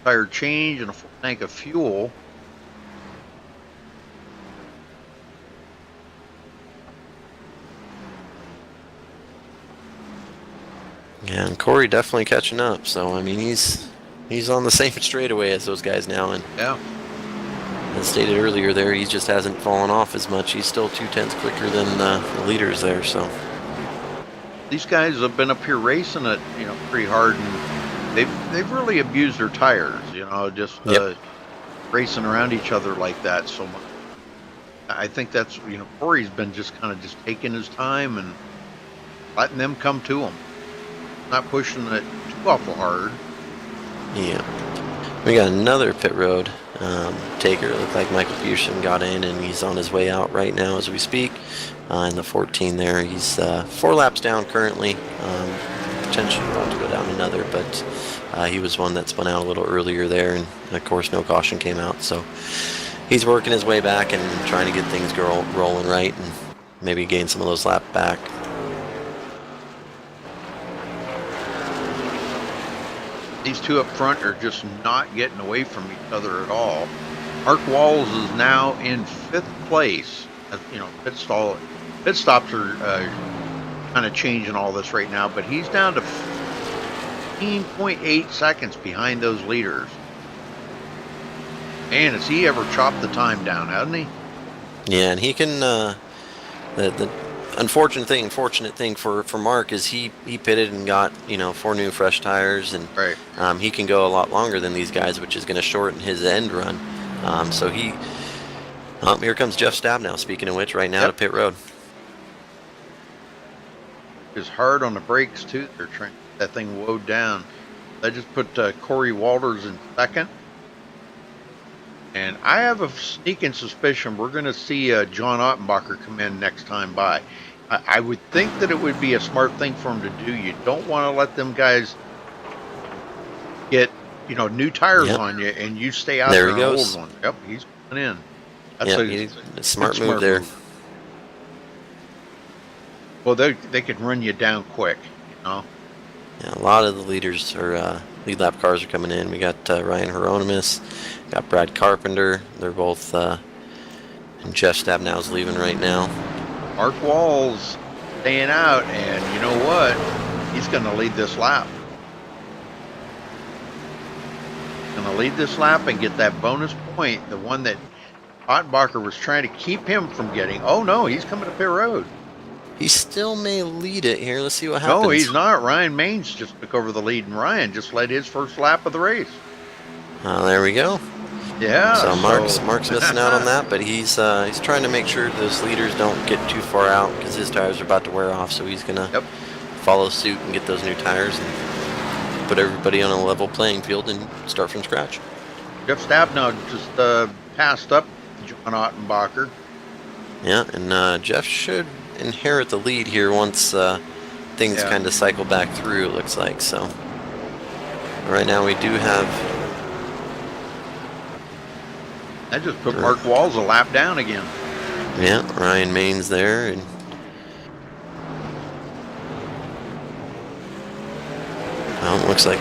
Tire change and a full tank of fuel. Yeah, and Corey definitely catching up. So I mean, he's on the same straightaway as those guys now, and Yeah. as stated earlier, there he just hasn't fallen off as much. He's still 2/10 quicker than the leaders there. So These guys have been up here racing it, pretty hard, and they've really abused their tires, just racing around each other like that so much. I think that's, Corey's been just taking his time and letting them come to him, not pushing it too awful hard. yeah, we got another pit road taker. It looked like Michael Fusion got in, and he's on his way out right now as we speak. In the 14 there, he's 4 laps down currently. Potentially about to go down another, but he was one that spun out a little earlier there, and of course no caution came out, so He's working his way back and trying to get things rolling right and maybe gain some of those laps back. These two up front are just not getting away from each other at all. Mark Walls is now in 5th place. You know, pit stops are kind of changing all this right now, but he's down to 15.8 seconds behind those leaders. Man, has he ever chopped the time down, hasn't he? Yeah, and he can. The unfortunate thing, fortunate thing for Mark is he pitted and got 4 new fresh tires, and Right. He can go a lot longer than these guys, which is going to shorten his end run. So he. Here comes Jeff Stab now. Speaking of which, right now to pit road. Is hard on the brakes too. They're trying to get that thing woed down. I just put Corey Walters in 2nd. And I have a sneaking suspicion we're going to see John Ottenbacher come in next time by. I would think that it would be a smart thing for him to do. You don't want to let them guys get, new tires on you, and you stay out there There he on goes. old one. Yep, he's coming in. That's A smart move there. Well, they could run you down quick, Yeah, a lot of the leaders are lead lap cars are coming in. We got Ryan Hieronymus, got Brad Carpenter. They're both, and Jeff Stabnow's leaving right now. Mark Walls staying out, and you know what? He's going to lead this lap. Going to lead this lap and get that bonus point, the one that Ottenbacher was trying to keep him from getting. Oh no, he's coming to pit road. He still may lead it here. Let's see what happens. No, he's not. Ryan Maines just took over the lead, and Ryan just led his first lap of the race. There we go. Yeah. So Mark's missing out on that, but he's trying to make sure those leaders don't get too far out because his tires are about to wear off. So he's gonna follow suit and get those new tires and put everybody on a level playing field and start from scratch. Jeff Stabnow just passed up John Ottenbacher. Yeah, and Jeff should inherit the lead here once things kind of cycle back through, it looks like. So right now we do have. I just put Mark Walls a lap down again. Yeah, Ryan Maines there, and well, it looks like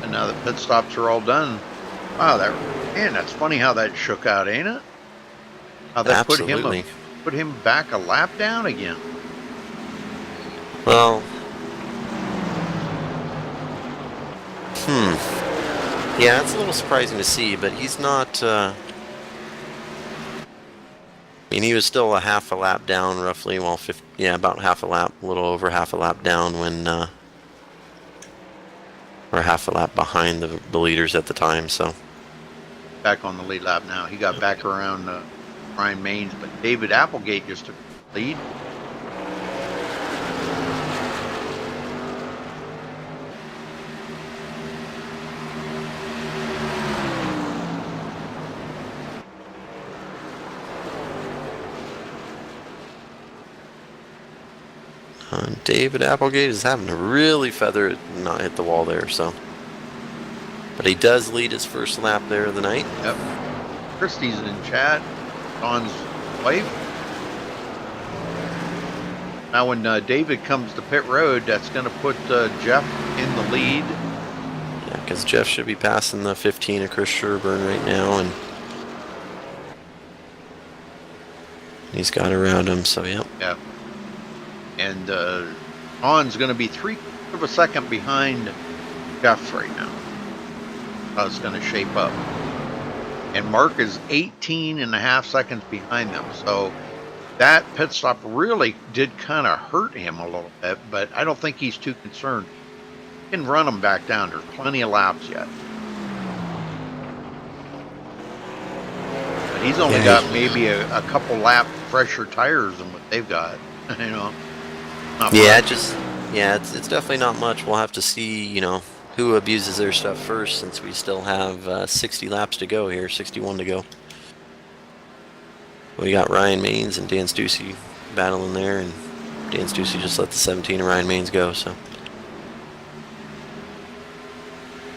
and now the pit stops are all done. Wow, that's funny how that shook out, ain't it? How that absolutely put him back a lap down again. Well, yeah, it's a little surprising to see, but he's not. I mean, he was still a half a lap down, roughly. Well, about half a lap, a little over half a lap down when, or half a lap behind the leaders at the time. So Back on the lead lap now. He got back around Ryan Maines, but David Applegate just took the lead. David Applegate is having to really feather it and not hit the wall there. So, but he does lead his first lap there of the night. Yep. Christie's in chat. Don's wife. Now when David comes to pit road, that's going to put Jeff in the lead. Yeah, because Jeff should be passing the 15 of Chris Sherburne right now, and he's got around him. So, yep. Yeah. And Don's going to be 3/4 of a second behind Jeff right now. How it's going to shape up. And Mark is 18.5 seconds behind them. So that pit stop really did kind of hurt him a little bit, but I don't think he's too concerned. He can run them back down. There's plenty of laps yet. But he's only got maybe a couple lap fresher tires than what they've got. Not much. It's definitely not much. We'll have to see, who abuses their stuff first, since we still have 60 laps to go here, 61 to go. We got Ryan Maines and Dan Stussy battling there, and Dan Stussy just let the 17 of Ryan Maines go. So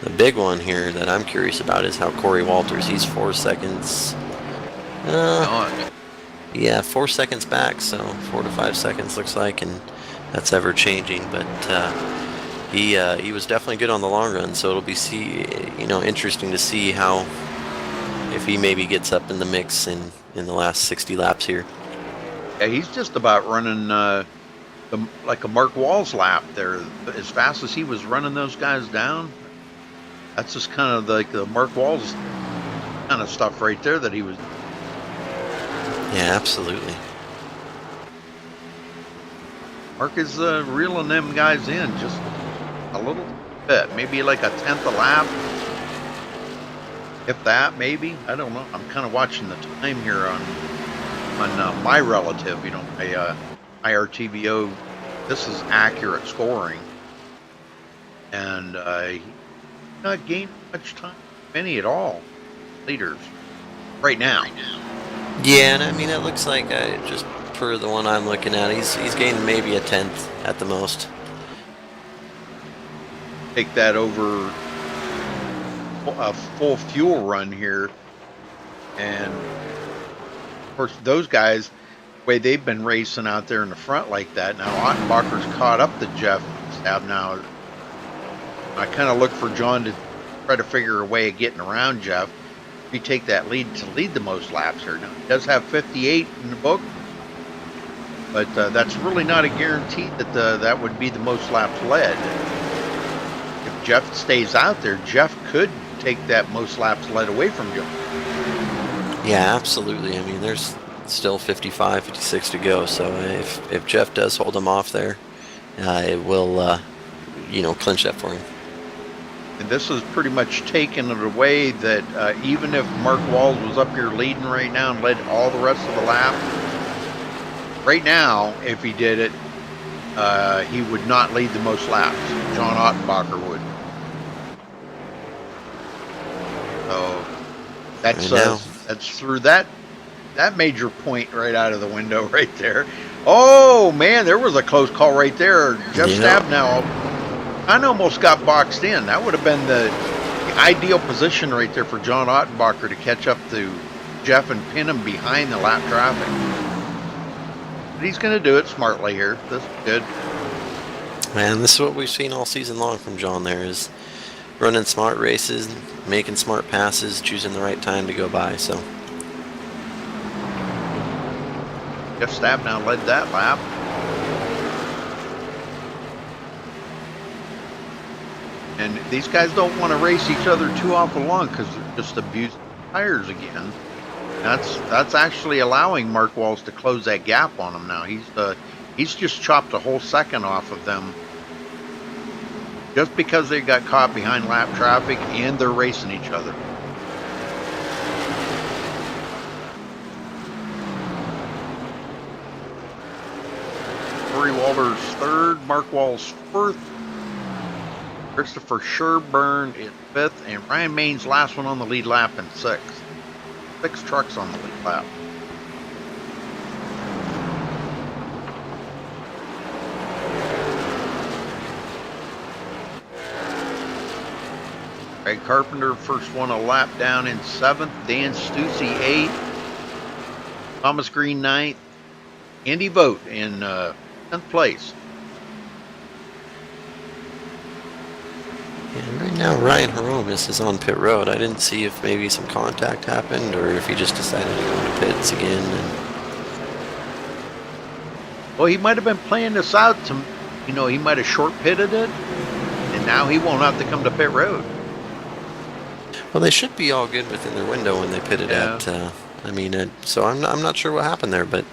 the big one here that I'm curious about is how Corey Walters, he's 4 seconds. Yeah, 4 seconds back, so 4 to 5 seconds looks like, and that's ever changing. But he was definitely good on the long run, so it'll be interesting to see how, if he maybe gets up in the mix in the last 60 laps here. Yeah, he's just about running like a Mark Walls lap there. As fast as he was running those guys down, that's just kind of like the Mark Walls kind of stuff right there that he was. Yeah, absolutely. Mark is reeling them guys in just a little bit, maybe like a tenth a lap, if that, maybe. I don't know. I'm kind of watching the time here on my relative, my IRTBO. This is accurate scoring, and he's not gaining much time, if any at all. Leaders right now. Yeah, and I mean, it looks like, just per the one I'm looking at, he's gained maybe a tenth at the most. Take that over a full fuel run here, and of course those guys, the way they've been racing out there in the front like that, now Ottenbacher's caught up to Jeff Stab now. I kind of look for John to try to figure a way of getting around Jeff. If you take that lead to lead the most laps here. Now he does have 58 in the book, but that's really not a guarantee that that would be the most laps led. If Jeff stays out there, Jeff could take that most laps led away from John. Yeah, absolutely. I mean, there's still 55, 56 to go, so if Jeff does hold him off there, it will, clinch that for him. And this is pretty much taking it away that even if Mark Walls was up here leading right now and led all the rest of the lap, right now, if he did it, he would not lead the most laps. John Ottenbacher would. So that's through that major point right out of the window right there. Oh man, there was a close call right there. Jeff Stabnow I almost got boxed in. That would have been the ideal position right there for John Ottenbacher to catch up to Jeff and pin him behind the lap traffic. But he's going to do it smartly here. This is good. Man, this is what we've seen all season long from John there, is running smart races, making smart passes, choosing the right time to go by. So Jeff Stabnow led that lap. And these guys don't want to race each other too awful long because they're just abusing tires again. That's actually allowing Mark Walls to close that gap on him now. He's just chopped a whole second off of them just because they got caught behind lap traffic and they're racing each other. Corey Walters third, Mark Walls fourth. Christopher Sherburne is fifth, and Ryan Maines last one on the lead lap in sixth. 6 trucks on the lead lap. Greg Carpenter first one a lap down in 7th. Dan Stussy 8th. Thomas Green 9th. Andy Vogt in 10th place. And right now, Ryan Horomis is on pit road. I didn't see if maybe some contact happened or if he just decided to go into pits again. Well, he might have been playing this out to, he might have short pitted it, and now he won't have to come to pit road. Well, they should be all good within their window when they pitted at. So I'm not sure what happened there, but.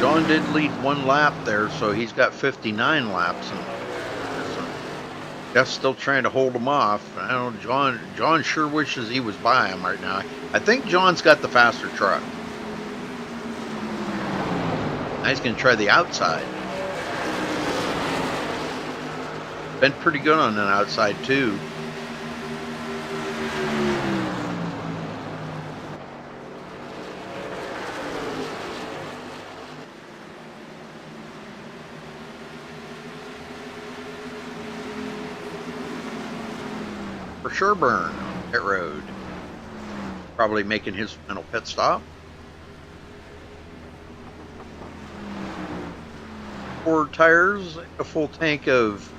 John did lead 1 lap there, so he's got 59 laps. And so Jeff's still trying to hold him off. I don't know, John sure wishes he was by him right now. I think John's got the faster truck. Now he's going to try the outside. been pretty good on an outside too. For Sherburne on pit road. Probably making his final pit stop. 4 tires, a full tank of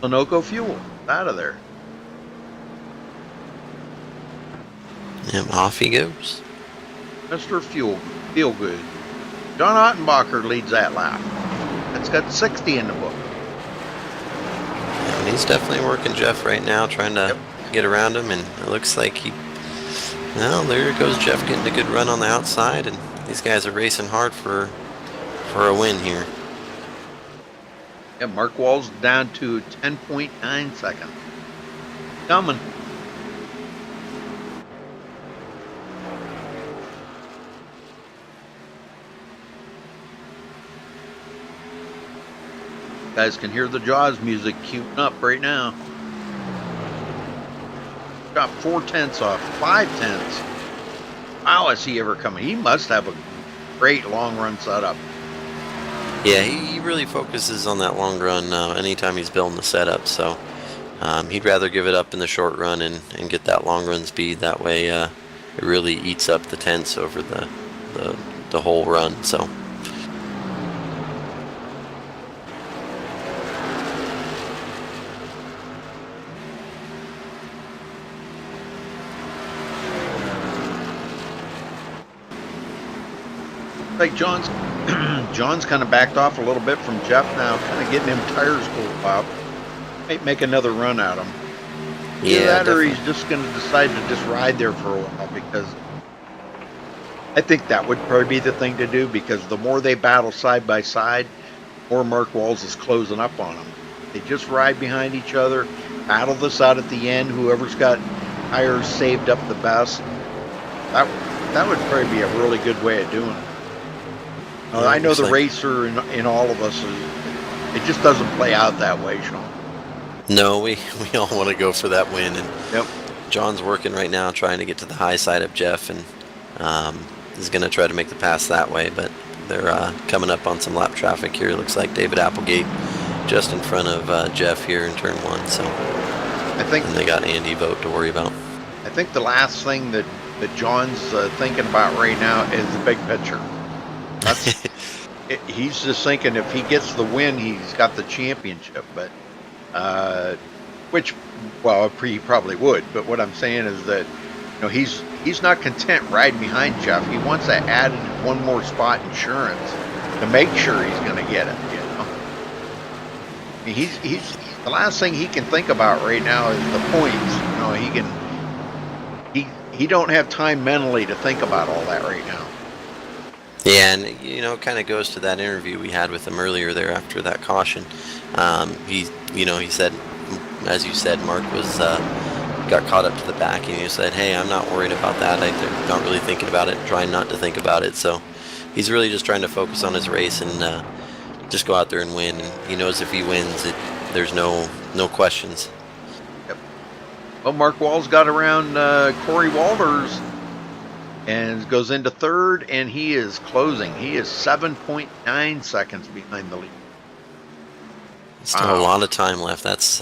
Sunoco fuel. Out of there. And off he goes. Mr. Feel Good. John Ottenbacher leads that lap. That's got 60 in the book. And he's definitely working Jeff right now, trying to get around him, and it looks like well, there goes Jeff getting a good run on the outside, and these guys are racing hard for a win here. Yeah, Mark Wall's down to 10.9 seconds. Coming. Guys can hear the Jaws music queuing up right now. Got 4/10 off, 5/10. How is he ever coming? He must have a great long run setup. Yeah, he really focuses on that long run anytime he's building the setup, so he'd rather give it up in the short run and get that long run speed. That way it really eats up the tenths over the whole run. So like John's kind of backed off a little bit from Jeff now, kind of getting him tires cooled out. Might make another run at him. yeah, Either that definitely. or he's just going to decide to just ride there for a while, because I think that would probably be the thing to do, because the more they battle side by side, the more Mark Walls is closing up on them. They just ride behind each other, battle this out at the end, whoever's got tires saved up the best. That would probably be a really good way of doing it. I know the racer in all of us, it just doesn't play out that way, Sean. No, we all want to go for that win, and Yep. John's working right now trying to get to the high side of Jeff, and is going to try to make the pass that way, but they're coming up on some lap traffic here. It looks like David Applegate just in front of Jeff here in turn 1, so I think and they got Andy Vogt to worry about. I think the last thing that John's thinking about right now is the big picture. He's just thinking if he gets the win, he's got the championship. But which, well, he probably would. But what I'm saying is that he's not content riding behind Jeff. He wants that added one more spot insurance to make sure he's going to get it. I mean, he's the last thing he can think about right now is the points. He don't have time mentally to think about all that right now. Yeah, and it kind of goes to that interview we had with him earlier there after that caution. He said, as you said, Mark got caught up to the back, and he said, "Hey, I'm not worried about that. I'm not really thinking about it, trying not to think about it." So he's really just trying to focus on his race and just go out there and win. And he knows if he wins, there's no questions. Yep. Well, Mark Wall's got around Corey Walters and goes into third, and he is closing. He is 7.9 seconds behind the lead. Still a lot of time left. That's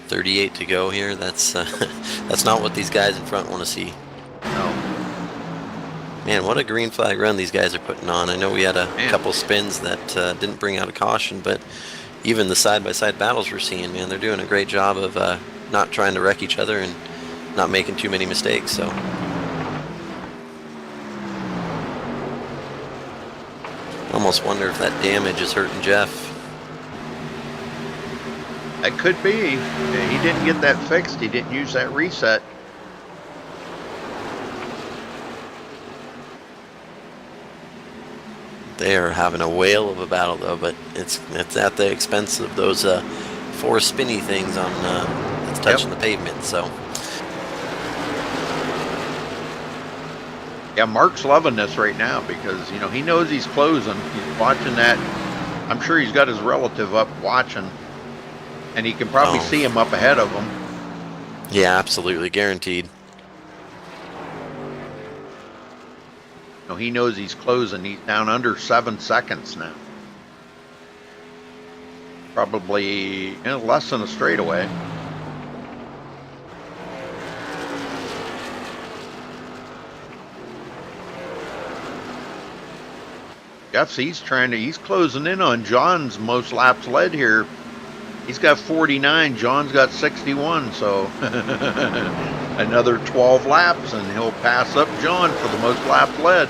38 to go here. That's not what these guys in front want to see. No. Man, what a green flag run these guys are putting on. I know we had a couple spins that didn't bring out a caution, but even the side-by-side battles we're seeing, man, they're doing a great job of not trying to wreck each other and not making too many mistakes. So almost wonder if that damage is hurting Jeff. That could be. He didn't get that fixed. He didn't use that reset. They are having a whale of a battle, though, but it's at the expense of those 4 spinny things on that's touching the pavement. So yeah, Mark's loving this right now because he knows he's closing. He's watching that I'm sure he's got his relative up watching, and he can probably Oh. see him up ahead of him. Yeah, absolutely, guaranteed. You know, he knows he's closing. He's down under 7 seconds now. Probably less than a straightaway. Jeff, he's closing in on John's most laps led here. He's got 49, John's got 61, so another 12 laps and he'll pass up John for the most laps led.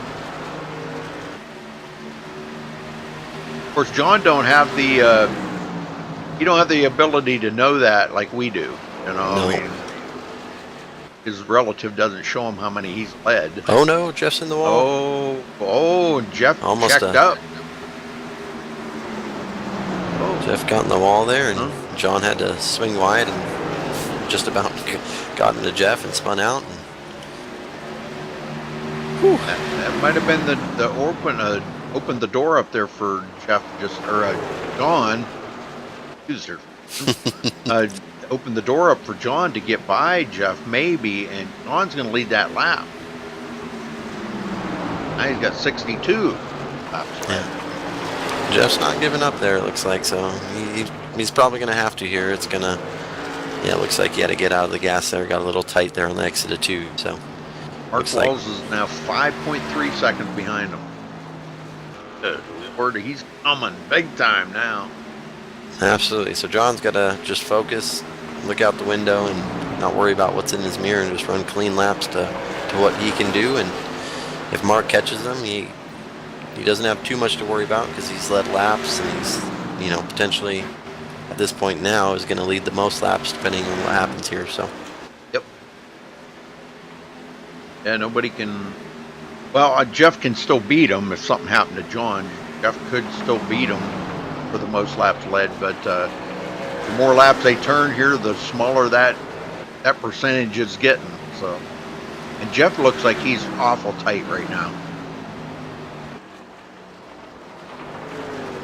Of course, John don't have the he don't have the ability to know that like we do, you know. No. I mean, his relative doesn't show him how many he's led. Oh no, Jeff's in the wall. Oh, Jeff Almost checked up. Jeff got in the wall there, and Huh? John had to swing wide and just about got into Jeff and spun out. And That might have been the opened the door up there for Jeff, John. User. Opened the door up for John to get by Jeff, maybe, and John's going to lead that lap. Now he's got 62 laps left. Jeff's not giving up there, it looks like, so he's probably going to have to here. It's going to, yeah, it looks like he had to get out of the gas there. Got a little tight there on the exit of 2, so. Mark looks like- Walls is now 5.3 seconds behind him. He's coming big time now. Absolutely, so John's got to just focus, look out the window, and not worry about what's in his mirror, and just run clean laps to what he can do. And if Mark catches him, he doesn't have too much to worry about because he's led laps, and he's, you know, potentially at this point now is going to lead the most laps depending on what happens here. So Yep. Yeah, nobody can. Well, Jeff can still beat him if something happened to John. Jeff could still beat him for the most laps led, but the more laps they turn here, the smaller that percentage is getting. So, and Jeff looks like he's awful tight right now.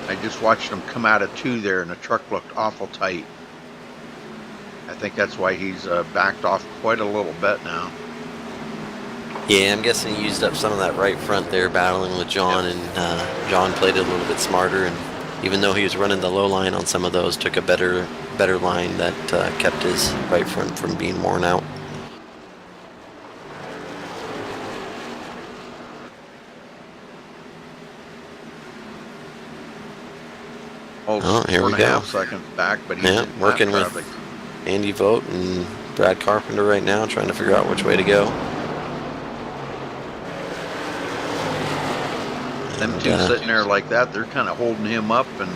I just watched him come out of 2 there, and the truck looked awful tight. I think that's why he's backed off quite a little bit now. yeah, I'm guessing he used up some of that right front there battling with John, and John played it a little bit smarter, and even though he was running the low line on some of those, took a better line that kept his right front from being worn out. Oh, here we 4.5 go. seconds back, but he's Yeah, in working lap with traffic. Andy Vogt and Brad Carpenter right now, trying to figure out which way to go. Them And, two sitting there like that, they're kind of holding him up and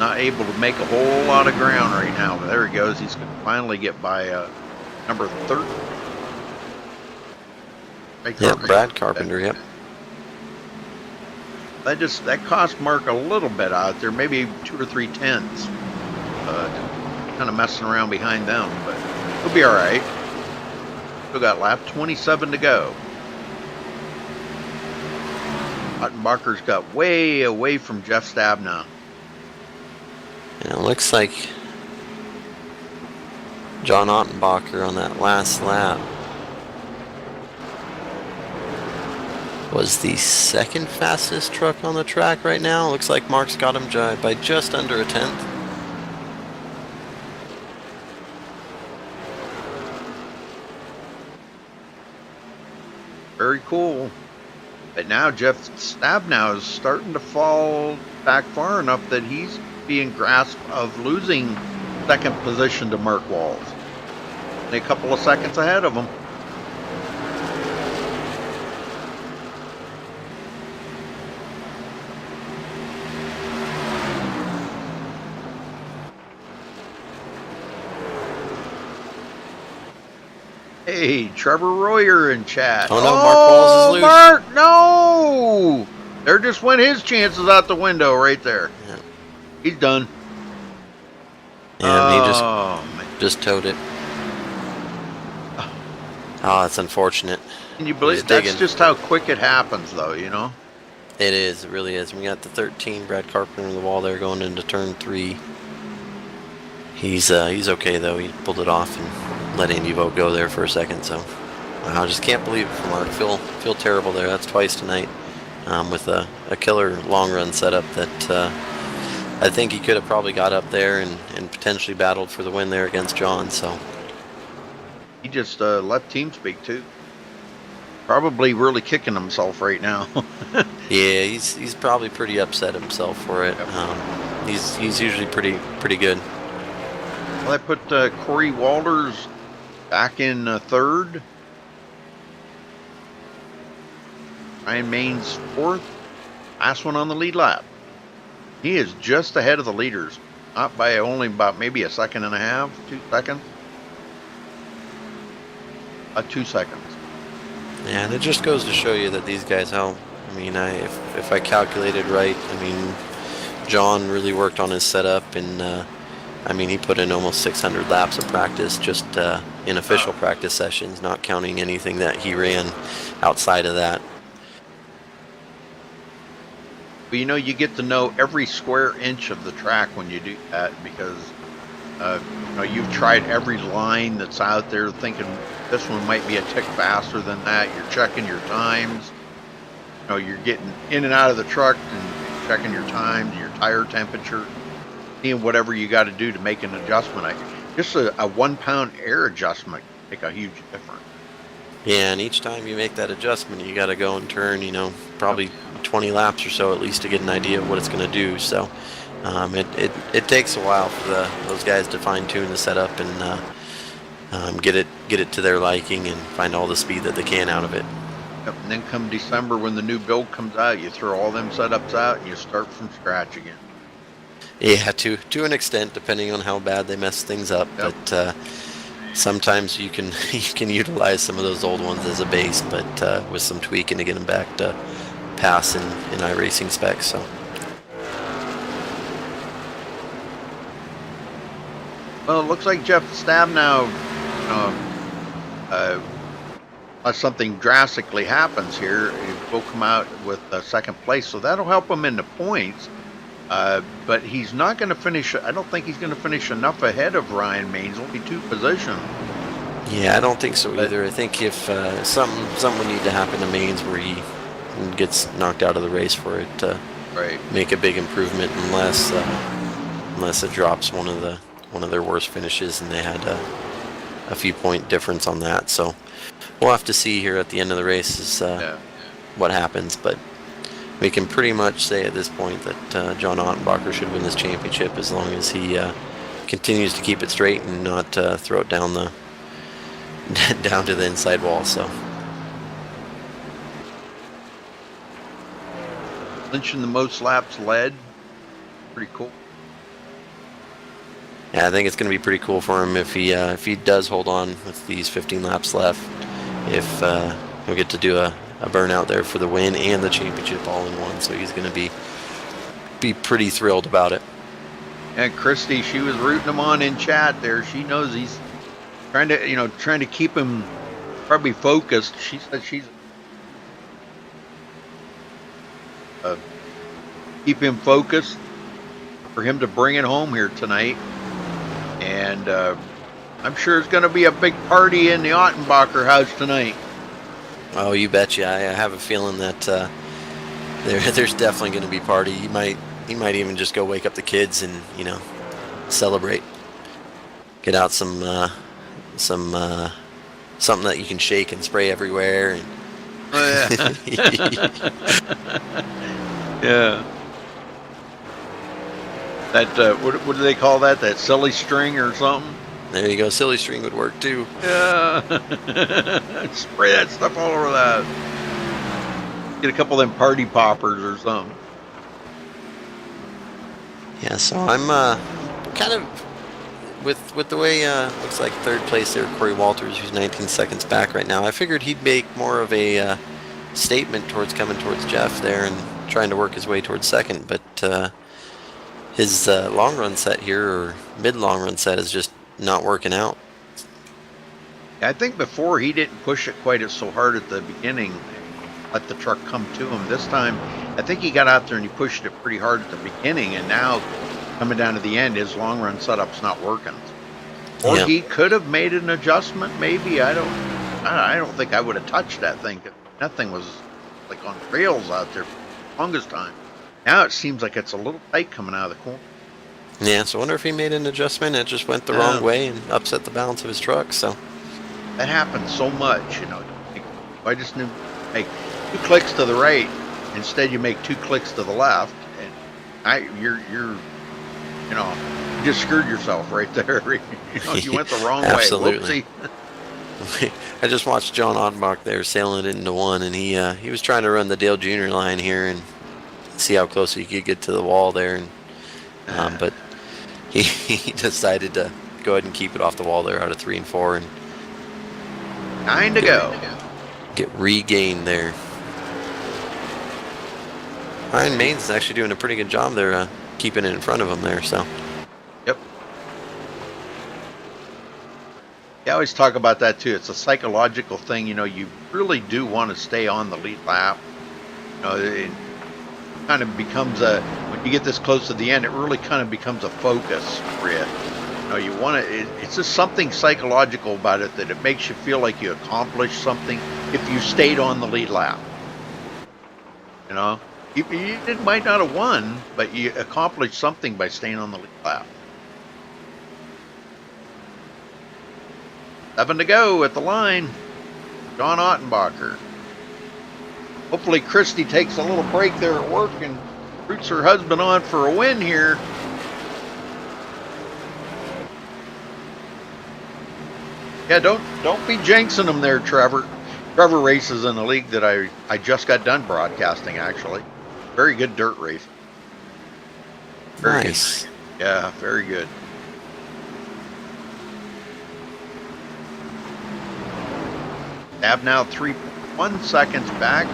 not able to make a whole lot of ground right now. But there he goes. He's going to finally get by number 30. Yeah, Brad Carpenter, yep. That cost Mark a little bit out there, maybe 2 or 3 tenths. Kind of messing around behind them, but he'll be all right. Still got lap 27 to go. Ottenbacher's got way away from Jeff Stab now. And it looks like John Ottenbacher on that last lap was the second fastest truck on the track right now. Looks like Mark's got him by just under a tenth. Very cool. But now Jeff Stab now is starting to fall back far enough that he's being grasp of losing second position to Mark Walls. A couple of seconds ahead of him. Hey, Trevor Royer in chat. Oh no, Mark Walls is loose. Mark, no! There just went his chances out the window right there. Yeah. He's done. And he Man. just towed it. Oh, that's unfortunate. Can you believe He's that's digging. just how quick it happens, though, you know? It is. It really is. We got the 13, Brad Carpenter on the wall there going into turn 3. He's okay though. He pulled it off and let Andy Vogt go there for a second. So I just can't believe it from Mark. Feel terrible there. That's twice tonight with a killer long run setup that I think he could have probably got up there and potentially battled for the win there against John. So He just let team speak too. Probably really kicking himself right now. yeah, he's probably pretty upset himself for it. Yep. He's usually pretty good. Well, I put Corey Walters back in third. Ryan Main's fourth. Last one on the lead lap. He is just ahead of the leaders. Not by only about maybe a second and a half, 2 seconds. 2 seconds. Yeah, and it just goes to show you that these guys help. I mean, if I calculated right, I mean, John really worked on his setup, and I mean, he put in almost 600 laps of practice just in official practice sessions, not counting anything that he ran outside of that. But you know, you get to know every square inch of the track when you do that, because you know, you've tried every line that's out there, thinking this one might be a tick faster than that. You're checking your times. You know, you're getting in and out of the truck and checking your times, your tire temperature, seeing whatever you got to do to make an adjustment. Just a 1 pound air adjustment can make a huge difference. Yeah, and each time you make that adjustment, you got to go and turn, you know, probably 20 laps or so at least to get an idea of what it's going to do. So it takes a while for those guys to fine tune the setup and get it to their liking and find all the speed that they can out of it. Yep. And then come December, when the new build comes out, you throw all them setups out and you start from scratch again. Yeah, to an extent, depending on how bad they mess things up. Yep. But sometimes you can utilize some of those old ones as a base, but with some tweaking to get them back to pass in iRacing specs. So. Well, it looks like Jeff Stabnow, unless something drastically happens here, will come out with second place. So that'll help him in the points. But he's not going to finish. I don't think he's going to finish enough ahead of Ryan Maines. Only 2 positions. Yeah, I don't think so either. I think if something would need to happen to Maines where he gets knocked out of the race for it to make a big improvement, unless it drops one of their worst finishes, and they had a few point difference on that. So we'll have to see here at the end of the race what happens. But we can pretty much say at this point that John Ottenbacher should win this championship as long as he continues to keep it straight and not throw it down to the inside wall. So Clinching the most laps led. Pretty cool. yeah, I think it's going to be pretty cool for him if he does hold on with these 15 laps left. If he'll get to do a burnout there for the win and the championship all in one, so he's going to be pretty thrilled about it. And Christy, she was rooting him on in chat there. She knows he's trying to keep him probably focused. She said she's keep him focused for him to bring it home here tonight. And I'm sure it's going to be a big party in the Ottenbacher house tonight. Oh, you betcha. I have a feeling that there's definitely going to be party. He might even just go wake up the kids and celebrate. Get out some something that you can shake and spray everywhere. And Oh, yeah. Yeah. That what do they call that? That silly string or something? There you go. Silly string would work too. Yeah. Spray that stuff all over that. Get a couple of them party poppers or something. Yeah, so I'm kind of with the way looks like third place there, Corey Walters, who's 19 seconds back right now. I figured he'd make more of a statement towards coming towards Jeff there and trying to work his way towards second, but his long run set here, or mid long run set, is just not working out. I think before he didn't push it quite so hard at the beginning, let the truck come to him. This time, I think he got out there and he pushed it pretty hard at the beginning, and now coming down to the end, his long run setup's not working. Or Yeah. he could have made an adjustment, maybe. I don't think I would have touched that thing. That thing was like on rails out there for the longest time. Now it seems like it's a little tight coming out of the corner. Yeah, so I wonder if he made an adjustment and it just went the wrong way and upset the balance of his truck. So That happens so much, you know. I just knew make 2 clicks to the right. Instead, you make 2 clicks to the left, and you're you just screwed yourself right there. You went the wrong way. Absolutely. Whoopsie. I just watched John Ottenbach there sailing it into one, and he was trying to run the Dale Jr. line here and see how close he could get to the wall there, and but he decided to go ahead and keep it off the wall there out of 3 and 4 and 9 to go. get regained there. Ryan Maines is actually doing a pretty good job there, keeping it in front of him there. So. Yep. Yeah, I always talk about that too. It's a psychological thing. You know, you really do want to stay on the lead lap. You know, it kind of becomes when you get this close to the end, it really kind of becomes a focus for you. You know, you want to. It's just something psychological about it that it makes you feel like you accomplished something if you stayed on the lead lap. You know. You might not have won, but you accomplished something by staying on the lead lap. 7 to go at the line. John Ottenbacher. Hopefully Christy takes a little break there at work and roots her husband on for a win here. Yeah, don't be jinxing them there, Trevor. Trevor races in a league that I just got done broadcasting, actually. Very good dirt race. Very Nice. Good. Yeah, very good. Tab now 3.1 seconds back.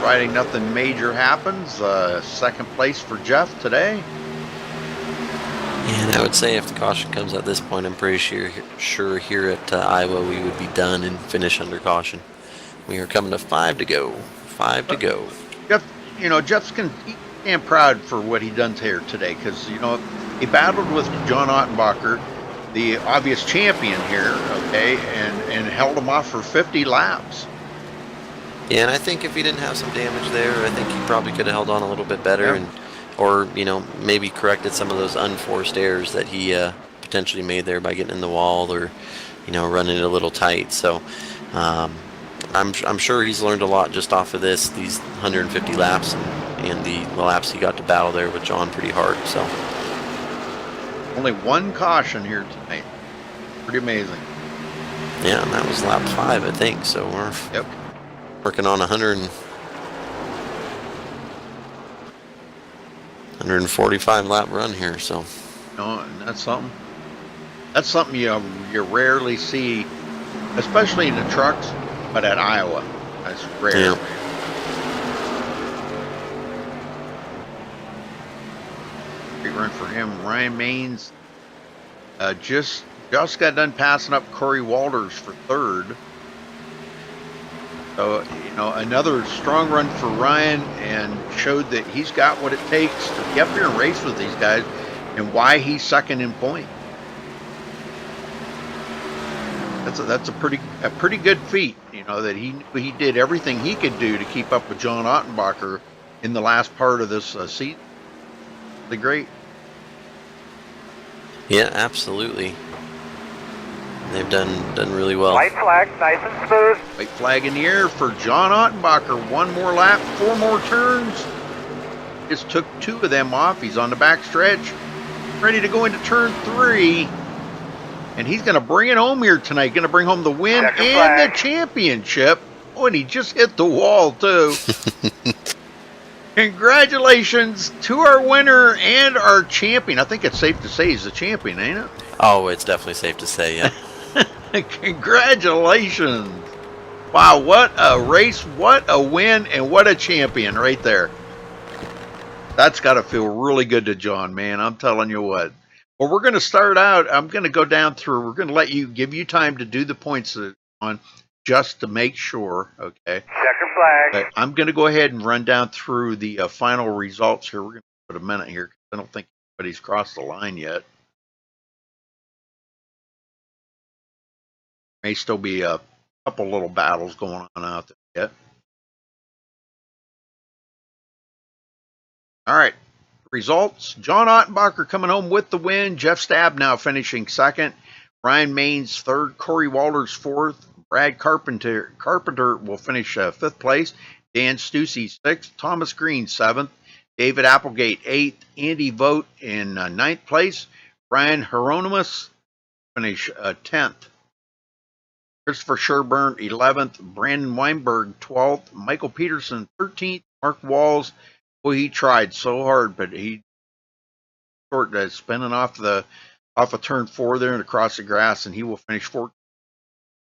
Riding nothing major happens. Second place for Jeff today. And I would say if the caution comes at this point, I'm pretty sure here at Iowa we would be done and finish under caution. We are coming to 5 to go. 5 to go. Jeff's damn proud for what he done here today, because he battled with John Ottenbacher, the obvious champion here, okay, and held him off for 50 laps. Yeah, and I think if he didn't have some damage there, I think he probably could have held on a little bit better, or maybe corrected some of those unforced errors that he potentially made there by getting in the wall or running it a little tight. So I'm sure he's learned a lot just off of these 150 laps and the laps he got to battle there with John pretty hard. So only 1 caution here tonight. Pretty amazing. Yeah, and that was lap 5, I think. So we're working on 145 lap run here. So and that's something. That's something you rarely see, especially in the trucks. But at Iowa, that's rare. Yeah. Great run for him. Ryan Maines just got done passing up Corey Walters for 3rd. So, another strong run for Ryan, and showed that he's got what it takes to get up here and race with these guys, and why he's second in point. That's a pretty good feat, that he did everything he could do to keep up with John Ottenbacher in the last part of this season. Really great. yeah, absolutely. They've done really well. White flag, nice and smooth. White flag in the air for John Ottenbacher. 1 more lap, 4 more turns. Just took 2 of them off. He's on the back stretch, ready to go into turn 3. And he's going to bring it home here tonight. Going to bring home the win and the championship. Oh, and he just hit the wall, too. Congratulations to our winner and our champion. I think it's safe to say he's the champion, ain't it? Oh, it's definitely safe to say, yeah. Congratulations. Wow, what a race, what a win, and what a champion right there. That's got to feel really good to John, man. I'm telling you what. Well, we're going to start out. I'm going to go down through. We're going to give you time to do the points on. just to make sure. Okay. Checker flag. But I'm going to go ahead and run down through the final results here. We're going to put a minute here. I don't think anybody's crossed the line yet. May still be a couple little battles going on out there yet. All right. Results. John Ottenbacher coming home with the win. Jeff Stabnow finishing second. Ryan Maines third. Corey Walters fourth. Brad Carpenter will finish fifth place. Dan Stussy sixth. Thomas Green seventh. David Applegate eighth. Andy Vogt in ninth place. Brian Hieronymus finish 10th. Christopher Sherburne 11th. Brandon Weinberg 12th. Michael Peterson 13th. Mark Walls, boy, he tried so hard, but he short spinning off of turn 4 there and across the grass, and he will finish 14th.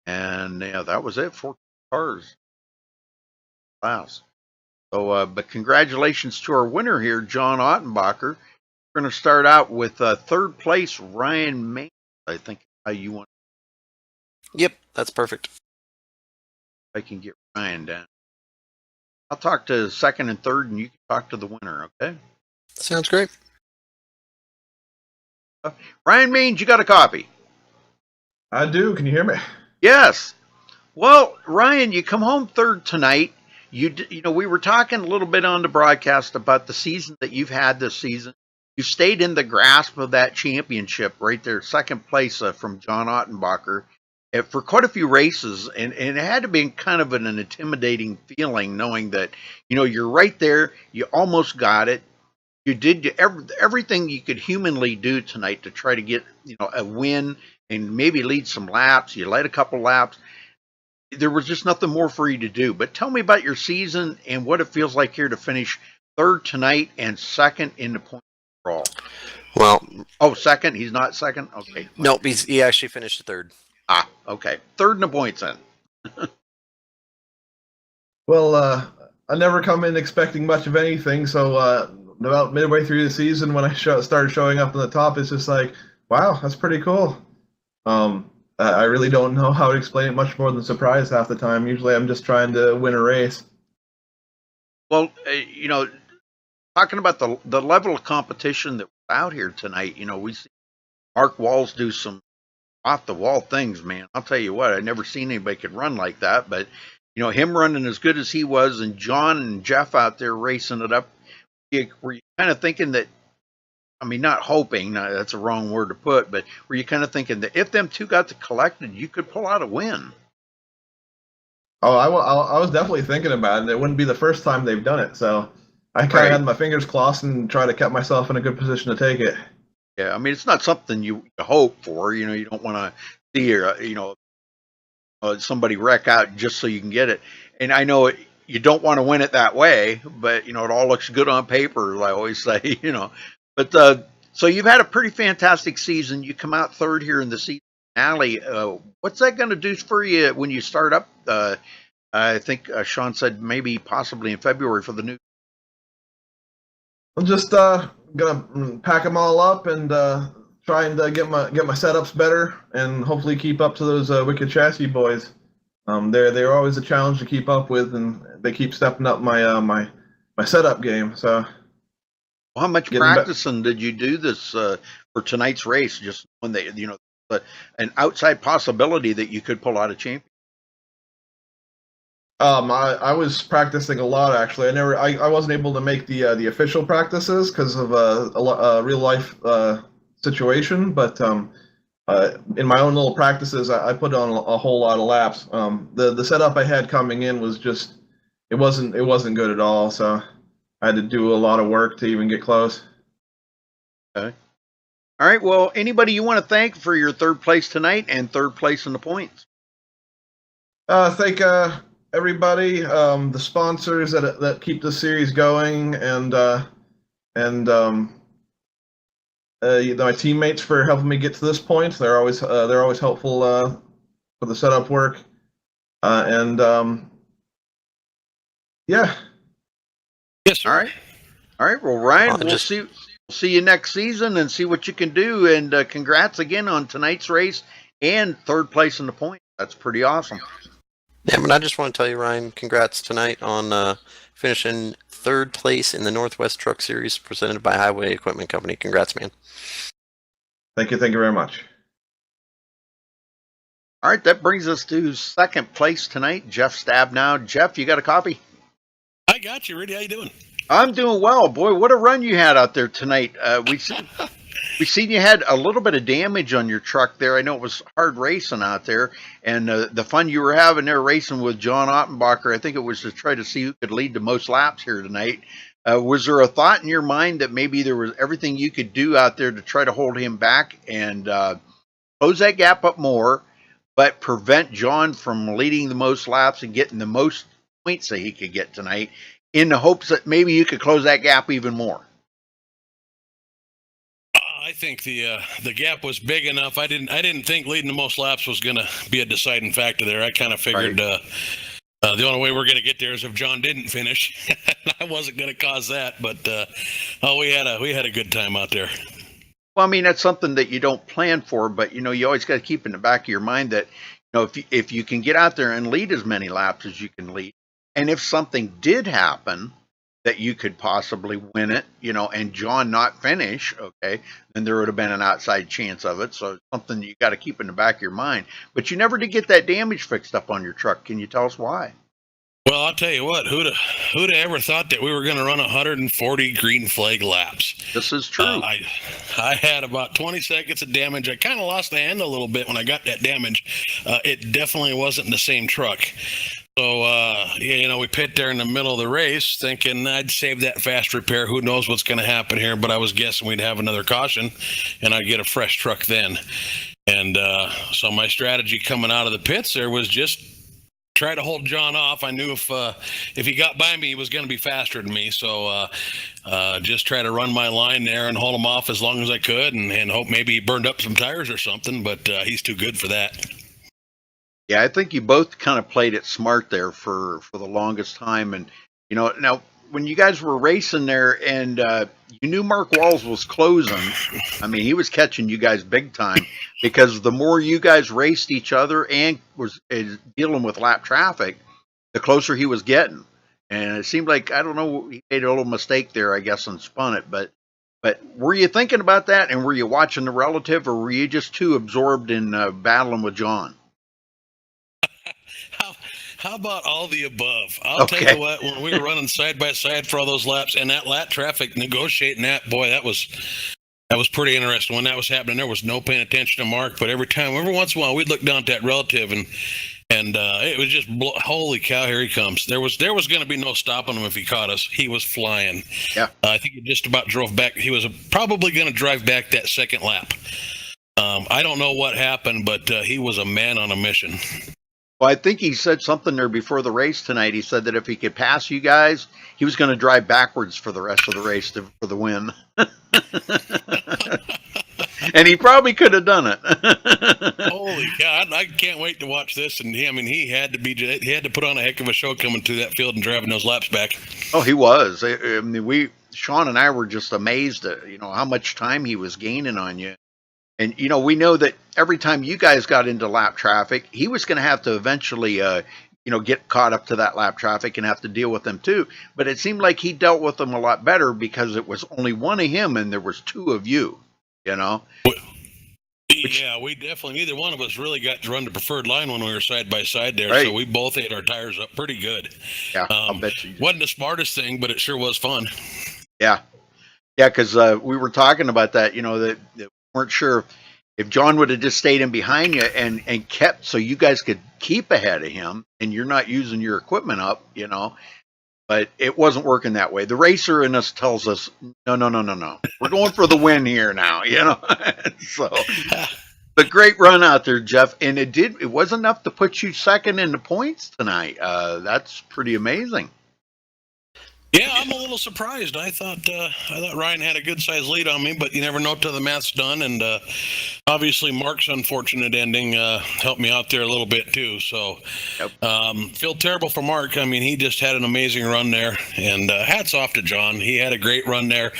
And yeah, that was it. 14 cars. Class. So, but congratulations to our winner here, John Ottenbacher. We're going to start out with third place, Ryan Maines. I think how you want. Yep, that's perfect. I can get Ryan down. I'll talk to second and third, and you can talk to the winner, okay? Sounds great. Ryan Maines, you got a copy? I do. Can you hear me? Yes. Well, Ryan, you come home third tonight. You know, we were talking a little bit on the broadcast about the season that you've had this season. You stayed in the grasp of that championship right there, second place from John Ottenbacher. For quite a few races, and it had to be kind of an intimidating feeling knowing that, you know, you're right there, you almost got it. You did everything you could humanly do tonight to try to get, you know, a win and maybe lead some laps. You led a couple laps. There was just nothing more for you to do. But tell me about your season and what it feels like here to finish third tonight and second in the point overall. Well, oh, second? He's not second? Okay. Nope, he actually finished third. Ah, okay. Third in the points then. Well, I never come in expecting much of anything, so about midway through the season when I started showing up on the top, it's just like, wow, that's pretty cool. I really don't know how to explain it much more than surprise half the time. Usually I'm just trying to win a race. Well, you know, talking about the level of competition that was out here tonight, you know, we see Mark Walls do some off-the-wall things, man. I'll tell you what, I've never seen anybody could run like that, but, you know, him running as good as he was and John and Jeff out there racing it up, were you kind of thinking that, I mean, not hoping, that's a wrong word to put, but were you kind of thinking that if them two got to collected, you could pull out a win? Oh, I was definitely thinking about it. It wouldn't be the first time they've done it, so I kind of had my fingers crossed and tried to keep myself in a good position to take it. Yeah, I mean, it's not something you hope for. You know, you don't want to see, you know, somebody wreck out just so you can get it. And I know you don't want to win it that way, but, you know, it all looks good on paper, as I always say, you know. But so you've had a pretty fantastic season. You come out third here in the season finale. What's that going to do for you when you start up? I think Sean said maybe possibly in February for the new. I'm just gonna pack them all up and try and get my setups better and hopefully keep up to those Wicked Chassis boys. They're always a challenge to keep up with, and they keep stepping up my my setup game. So, well, how much practicing did you do this for tonight's race? Just when they, you know, an outside possibility that you could pull out a champion. I was practicing a lot actually. I wasn't able to make the official practices because of a real life situation, but in my own little practices, I put on a whole lot of laps. The setup I had coming in was just it wasn't good at all. So I had to do a lot of work to even get close. Okay. All right. Well, anybody you want to thank for your third place tonight and third place in the points? Thank everybody, the sponsors that keep the series going, and my teammates for helping me get to this point. They're always helpful for the setup work, yeah. Yes, sir. All right. Well, Ryan, we'll see you next season and see what you can do. And congrats again on tonight's race and third place in the point. That's pretty awesome. Yeah, but I just want to tell you, Ryan, congrats tonight on finishing third place in the Northwest Truck Series presented by Highway Equipment Company. Congrats, man. Thank you very much. All right, that brings us to second place tonight. Jeff Stabnow. Jeff, you got a copy? I got you, Rudy. How you doing? I'm doing well, boy. What a run you had out there tonight. We seen you had a little bit of damage on your truck there. I know it was hard racing out there, and the fun you were having there racing with John Ottenbacher, I think it was to try to see who could lead the most laps here tonight. Was there a thought in your mind that maybe there was everything you could do out there to try to hold him back and close that gap up more, but prevent John from leading the most laps and getting the most points that he could get tonight, in the hopes that maybe you could close that gap even more? I think the gap was big enough. I didn't think leading the most laps was going to be a deciding factor there. I kind of figured the only way we're going to get there is if John didn't finish. I wasn't going to cause that, but we had a good time out there. Well, I mean, that's something that you don't plan for, but you always got to keep in the back of your mind that if you can get out there and lead as many laps as you can lead, and if something did happen that you could possibly win it, and John not finish, okay, then there would have been an outside chance of it. So it's something you got to keep in the back of your mind. But you never did get that damage fixed up on your truck. Can you tell us why? Well, I'll tell you what, who'd have ever thought that we were going to run 140 green flag laps? This is true. I had about 20 seconds of damage. I kind of lost the hand a little bit when I got that damage. It definitely wasn't the same truck. So, we pit there in the middle of the race thinking I'd save that fast repair. Who knows what's going to happen here? But I was guessing we'd have another caution and I'd get a fresh truck then. And so my strategy coming out of the pits there was just try to hold John off. I knew if he got by me, he was going to be faster than me. So just try to run my line there and hold him off as long as I could and hope maybe he burned up some tires or something. But he's too good for that. Yeah, I think you both kind of played it smart there for the longest time. And, now when you guys were racing there and you knew Mark Walls was closing, I mean, he was catching you guys big time because the more you guys raced each other and was dealing with lap traffic, the closer he was getting. And it seemed like, I don't know, he made a little mistake there, I guess, and spun it. But were you thinking about that, and were you watching the relative, or were you just too absorbed in battling with John? How about all the above? I'll tell you what, when we were running side by side for all those laps and that lap traffic negotiating that, boy, that was pretty interesting. When that was happening, there was no paying attention to Mark, but every once in a while, we'd look down at that relative and it was just, holy cow, here he comes. There was going to be no stopping him if he caught us. He was flying. Yeah. I think he just about drove back. He was probably going to drive back that second lap. I don't know what happened, but he was a man on a mission. Well, I think he said something there before the race tonight. He said that if he could pass you guys, he was going to drive backwards for the rest of the race for the win. And he probably could have done it. Holy cow! I can't wait to watch this. And he had to put on a heck of a show coming through that field and driving those laps back. Oh, he was. I mean, Sean and I were just amazed at how much time he was gaining on you. And, we know that every time you guys got into lap traffic, he was going to have to eventually, get caught up to that lap traffic and have to deal with them too. But it seemed like he dealt with them a lot better because it was only one of him and there was two of you, Yeah, we definitely, neither one of us really got to run the preferred line when we were side by side there. Right. So we both ate our tires up pretty good. Yeah, I'll bet you did. Wasn't the smartest thing, but it sure was fun. Yeah. Yeah, because we were talking about that, that weren't sure if John would have just stayed in behind you and kept so you guys could keep ahead of him and you're not using your equipment up, but it wasn't working that way. The racer in us tells us, no. We're going for the win here now, So, but great run out there, Jeff. And it was enough to put you second in the points tonight. That's pretty amazing. Yeah, I'm a little surprised. I thought Ryan had a good sized lead on me, but you never know till the math's done. And obviously Mark's unfortunate ending helped me out there a little bit too. So feel terrible for Mark. I mean, he just had an amazing run there, and hats off to John. He had a great run there.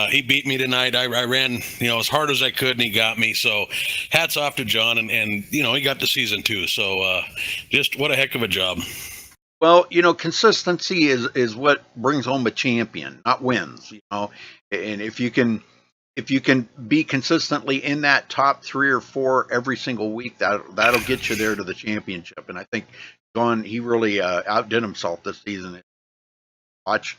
He beat me tonight. I ran, as hard as I could, and he got me. So hats off to John, and he got the season too. So just what a heck of a job. Well, consistency is what brings home a champion, not wins. And if you can be consistently in that top 3 or 4 every single week, that'll get you there to the championship. And I think John, he really outdid himself this season. Watch,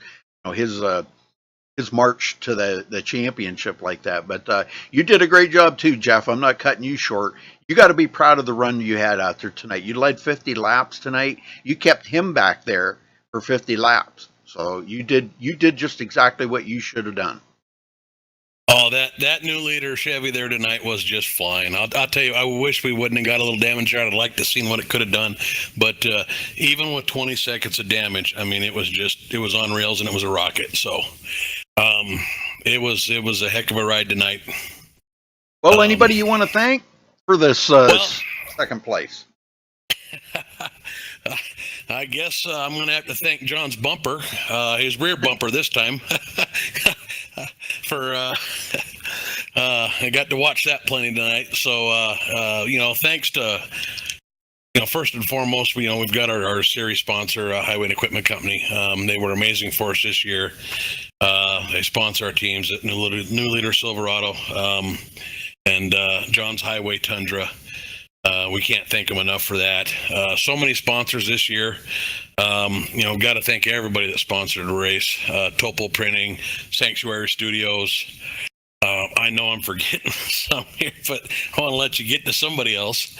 his march to the championship like that. But you did a great job too, Jeff. I'm not cutting you short. You got to be proud of the run you had out there tonight. You led 50 laps tonight. You kept him back there for 50 laps. So you did just exactly what you should have done. Oh, that new leader Chevy there tonight was just flying. I'll tell you, I wish we wouldn't have got a little damage out. I'd like to see what it could have done. But even with 20 seconds of damage, I mean, it was on rails and it was a rocket. So it was a heck of a ride tonight. Well, anybody you want to thank for this second place? I guess I'm going to have to thank John's bumper, his rear bumper this time, for I got to watch that plenty tonight. So, thanks to, first and foremost, we've got our series sponsor, Highway and Equipment Company. They were amazing for us this year. They sponsor our teams at New Leader Silverado and John's Highway Tundra. We can't thank them enough for that. So many sponsors this year. Got to thank everybody that sponsored the race. Topol Printing, Sanctuary Studios. I know I'm forgetting some here, but I want to let you get to somebody else.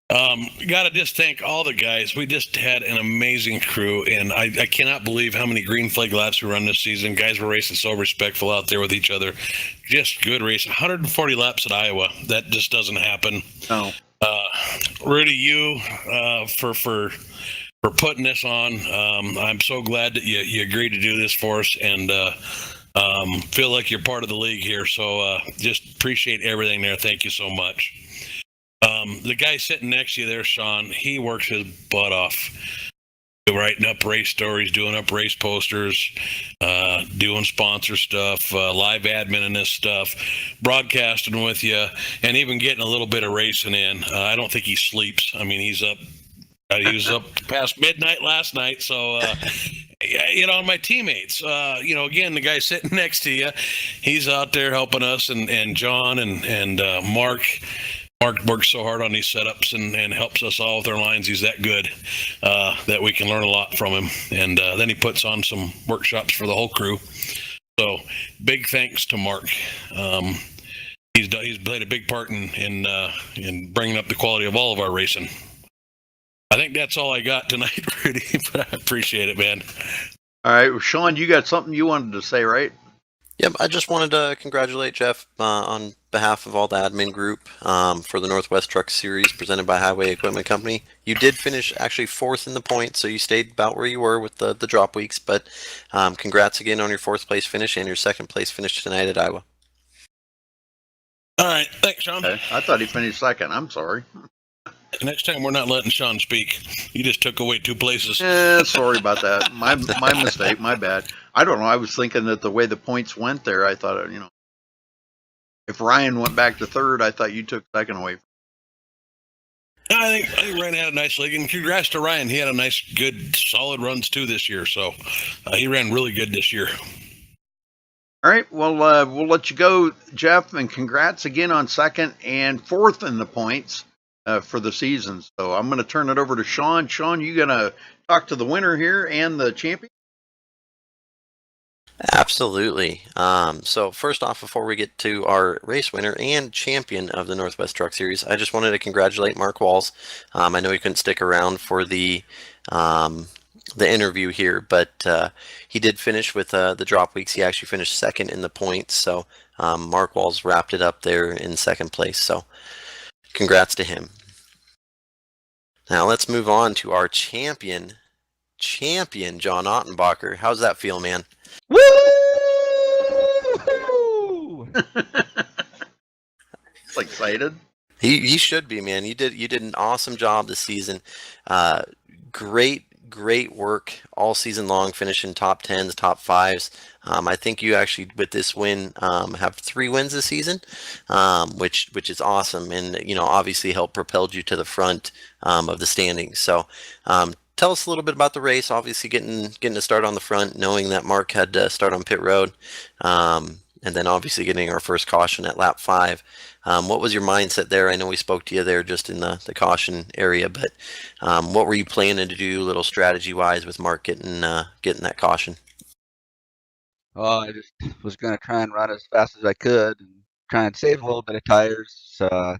Got to just thank all the guys. We just had an amazing crew, and I cannot believe how many green flag laps we run this season. Guys were racing so respectful out there with each other. Just good race. 140 laps at Iowa. That just doesn't happen. No. Rudy, you for putting this on. I'm so glad that you agreed to do this for us, and feel like you're part of the league here. So just appreciate everything there. Thank you so much. The guy sitting next to you there, Sean, he works his butt off. Writing up race stories, doing up race posters, doing sponsor stuff, live admin and this stuff, broadcasting with you, and even getting a little bit of racing in. I don't think he sleeps. I mean, he was up past midnight last night. So, my teammates, again, the guy sitting next to you, he's out there helping us, and John and Mark. Mark works so hard on these setups and helps us all with our lines. He's that good that we can learn a lot from him. And then he puts on some workshops for the whole crew. So big thanks to Mark. He's played a big part in bringing up the quality of all of our racing. I think that's all I got tonight, Rudy, but I appreciate it, man. All right, well, Sean, you got something you wanted to say, right? Yep, I just wanted to congratulate Jeff on behalf of all the admin group for the Northwest Truck Series presented by Highway Equipment Company. You did finish actually 4th in the points, so you stayed about where you were with the drop weeks, but congrats again on your 4th place finish and your 2nd place finish tonight at Iowa. All right, thanks, Sean. Okay. I thought he finished 2nd. I'm sorry. Next time we're not letting Sean speak. You just took away 2 places. Sorry about that. My mistake. My bad. I don't know. I was thinking that the way the points went there, I thought, if Ryan went back to 3rd, I thought you took 2nd away. I think Ryan had a nice league, and congrats to Ryan. He had a nice, good, solid runs too this year. So he ran really good this year. All right. Well, we'll let you go, Jeff, and congrats again on 2nd and 4th in the points for the season. So I'm going to turn it over to Sean. Sean, you going to talk to the winner here and the champion? Absolutely. So first off, before we get to our race winner and champion of the Northwest Truck Series, I just wanted to congratulate Mark Walls. I know he couldn't stick around for the interview here, but he did finish with the drop weeks. He actually finished 2nd in the points. So Mark Walls wrapped it up there in 2nd place. So congrats to him. Now let's move on to our champion, John Ottenbacher. How's that feel, man? Woo! excited. He should be, man. You did an awesome job this season. Great work all season long, finishing top 10s, top 5s. I think you actually, with this win, have 3 wins this season, which is awesome, and obviously helped propel you to the front of the standings. So tell us a little bit about the race. Obviously getting to start on the front, knowing that Mark had to start on pit road, and then obviously getting our first caution at lap 5. What was your mindset there? I know we spoke to you there just in the caution area, but what were you planning to do, little strategy-wise, with Mark getting that caution? Oh, I just was going to try and run as fast as I could and try and save a little bit of tires. A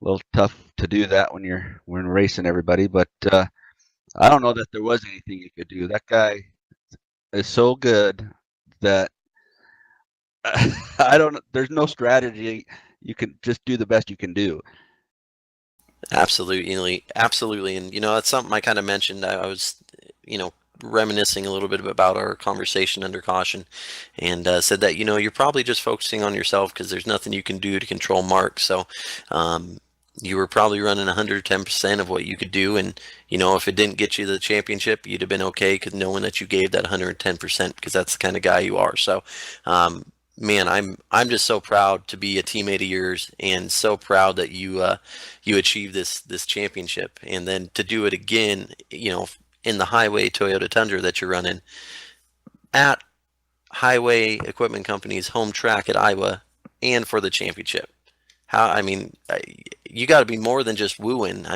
little tough to do that when you're racing everybody, but I don't know that there was anything you could do. That guy is so good that there's no strategy. You can just do the best you can do. Absolutely. And that's something I kind of mentioned. I was reminiscing a little bit about our conversation under caution, and said that you're probably just focusing on yourself because there's nothing you can do to control Mark. So you were probably running 110% of what you could do, and if it didn't get you the championship, you'd have been okay, because knowing that you gave that 110%, because that's the kind of guy you are. So man, I'm just so proud to be a teammate of yours, and so proud that you achieved this championship, and then to do it again, in the highway Toyota Tundra that you're running at Highway Equipment Company's home track at Iowa, and for the championship. You got to be more than just wooing.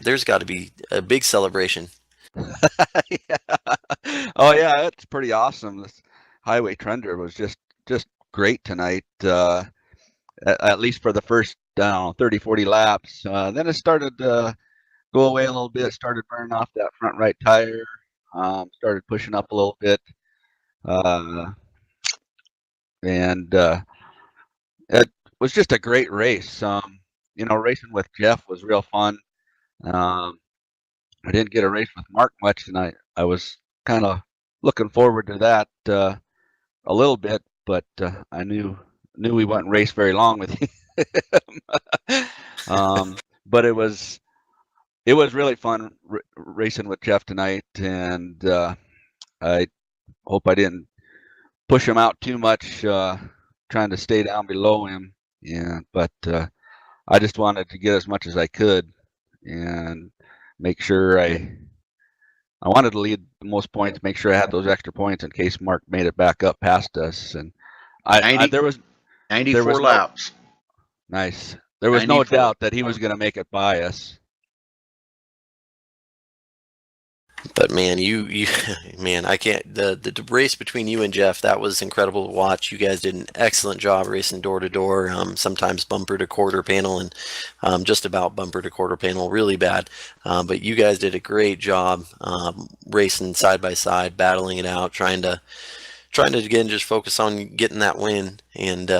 There's got to be a big celebration. Yeah. Oh yeah, it's pretty awesome. This Highway Tundra was just great tonight. At least for the first 30, 40 laps. Then it started to go away a little bit. Started burning off that front right tire. Started pushing up a little bit, and it was just a great race. Racing with Jeff was real fun. I didn't get a race with Mark much, and I was kind of looking forward to that a little bit, but I knew we wouldn't race very long with him. But it was really fun racing with Jeff tonight, and I hope I didn't push him out too much, trying to stay down below him. But I just wanted to get as much as I could and make sure I wanted to lead the most points, make sure I had those extra points in case Mark made it back up past us. And there was 94 laps. Nice. There was 94. No doubt that he was going to make it by us. But man, I can't. The race between you and Jeff, that was incredible to watch. You guys did an excellent job racing door to door, sometimes bumper to quarter panel, and just about bumper to quarter panel, really bad. But you guys did a great job racing side by side, battling it out, trying to again just focus on getting that win, and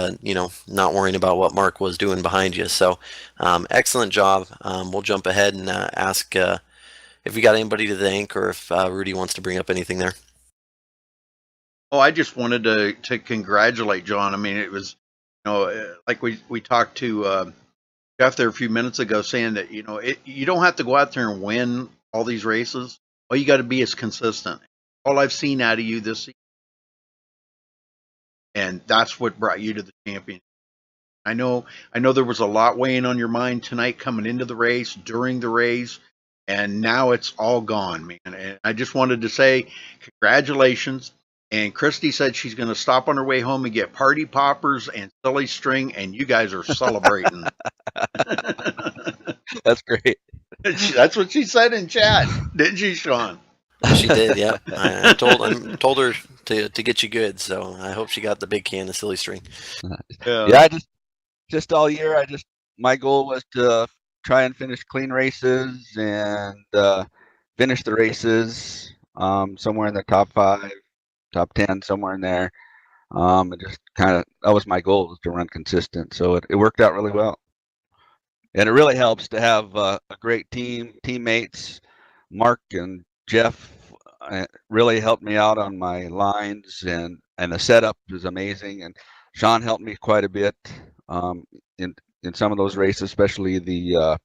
not worrying about what Mark was doing behind you. So excellent job. We'll jump ahead and ask if we got anybody to thank, or if Rudy wants to bring up anything there. Oh, I just wanted to congratulate John. It was, like we talked to Jeff there a few minutes ago, saying that, you don't have to go out there and win all these races. All you got to be is consistent. All I've seen out of you this season, and that's what brought you to the championship. I know there was a lot weighing on your mind tonight coming into the race, during the race, and now it's all gone, man. And I just wanted to say congratulations. And Christy said she's going to stop on her way home and get party poppers and silly string, and you guys are celebrating. That's great. That's what she said in chat, didn't she, Sean? She did, yeah. I told her to get you good, so I hope she got the big can of silly string. Yeah, I just all year, my goal was to try and finish clean races and finish the races somewhere in the top 5, top 10, somewhere in there. It just that was my goal, was to run consistent. So it worked out really well. And it really helps to have a great teammates. Mark and Jeff really helped me out on my lines, and the setup is amazing. And Sean helped me quite a bit in some of those races, especially the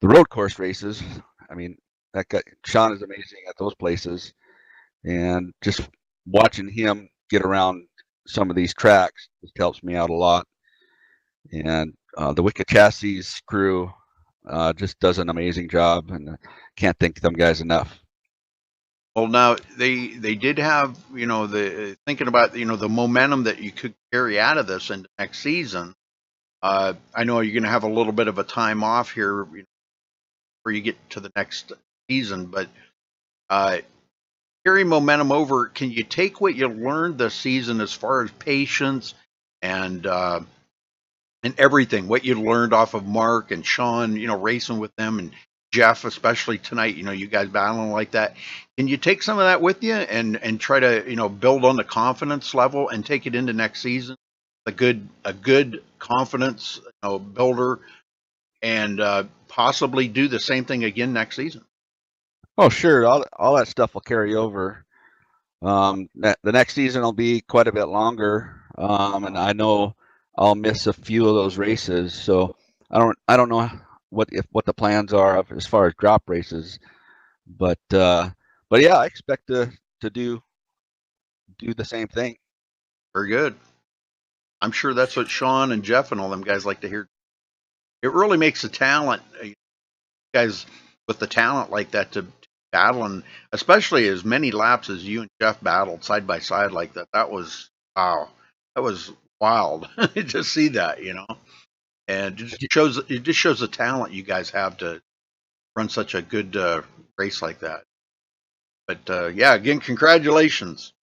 road course races. I mean, Sean is amazing at those places, and just watching him get around some of these tracks just helps me out a lot. And the Wicked Chassis crew just does an amazing job, and can't thank them guys enough. Well, now they did have, the thinking about, the momentum that you could carry out of this into next season. I know you're going to have a little bit of a time off here before you get to the next season, but carry momentum over. Can you take what you learned this season as far as patience and everything, what you learned off of Mark and Sean, racing with them, and Jeff, especially tonight, you guys battling like that. Can you take some of that with you and try to, build on the confidence level and take it into next season? A good confidence, builder, and possibly do the same thing again next season. Oh, sure. All that stuff will carry over. The next season will be quite a bit longer, and I know I'll miss a few of those races. So I don't know what the plans are as far as drop races, but yeah, I expect to do the same thing. Very good. I'm sure that's what Sean and Jeff and all them guys like to hear. It really makes the talent, guys with the talent like that to battle, and especially as many laps as you and Jeff battled side by side like that. That was, wow. That was wild to see that, and it just shows the talent you guys have to run such a good race like that. But yeah, again, congratulations.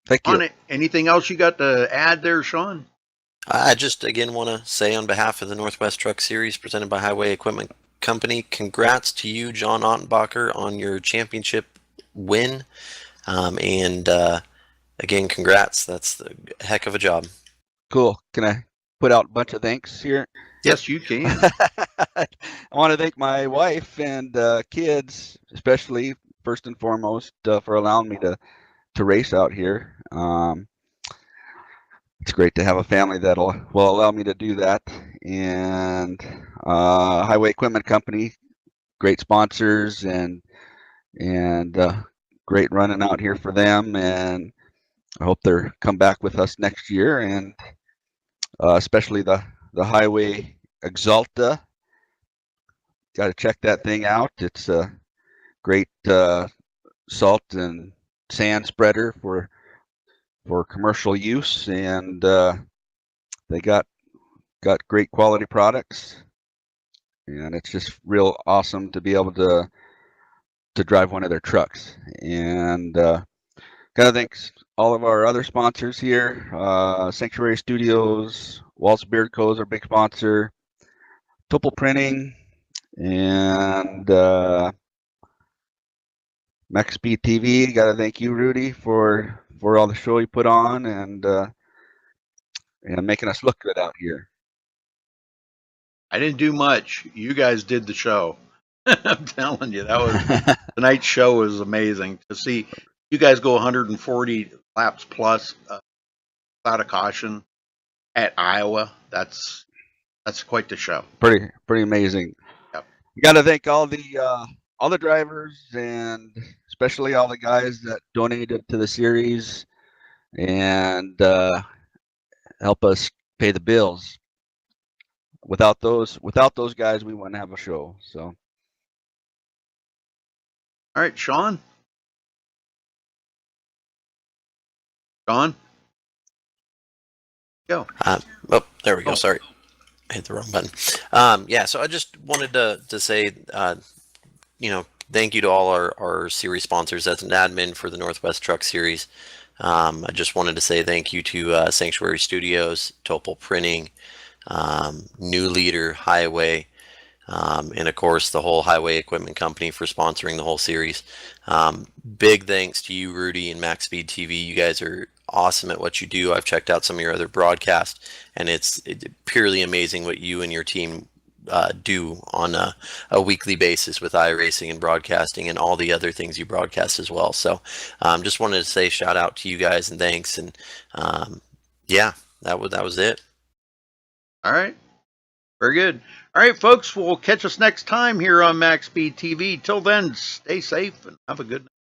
Thank you. Anything else you got to add there, Sean? I just again want to say on behalf of the Northwest Truck Series presented by Highway Equipment Company, congrats to you, John Ottenbacher, on your championship win. And again, congrats. That's a heck of a job. Cool. Can I put out a bunch of thanks here? Yes, you can. I want to thank my wife and kids, especially first and foremost, for allowing me to race out here. It's great to have a family that will allow me to do that. And Highway Equipment Company, great sponsors, and great running out here for them. And I hope they'll come back with us next year, and especially the Highway Exalta. Got to check that thing out. It's a great salt and sand spreader for commercial use, and they got great quality products, and it's just real awesome to be able to drive one of their trucks. And gotta thank all of our other sponsors here, Sanctuary Studios, Waltz Beard Co. is our big sponsor, Topol Printing, and MaxSpeedTV. Gotta thank you, Rudy, for all the show you put on, and making us look good out here. I didn't do much. You guys did the show. I'm telling you, that was tonight's show was amazing to see you guys go 140 laps plus without a caution at Iowa. That's quite the show. Pretty amazing. Yep. You got to thank all the drivers, and especially all the guys that donated to the series and help us pay the bills. Without those guys, we wouldn't have a show. So, all right, Sean. Sean, go. Oh, there we go. Sorry, I hit the wrong button. Yeah, so I just wanted to say, thank you to all our series sponsors. As an admin for the Northwest Truck Series, I just wanted to say thank you to Sanctuary Studios, Topol Printing, New Leader, Highway, and of course the whole Highway Equipment Company for sponsoring the whole series. Big thanks to you, Rudy, and MaxSpeedTV. You guys are awesome at what you do. I've checked out some of your other broadcasts, and it's purely amazing what you and your team do on a weekly basis with iRacing and broadcasting and all the other things you broadcast as well. So just wanted to say shout out to you guys and thanks. And yeah, that was it. All right. Very good. All right, folks. We'll catch us next time here on MaxSpeedTV. Till then, stay safe and have a good night.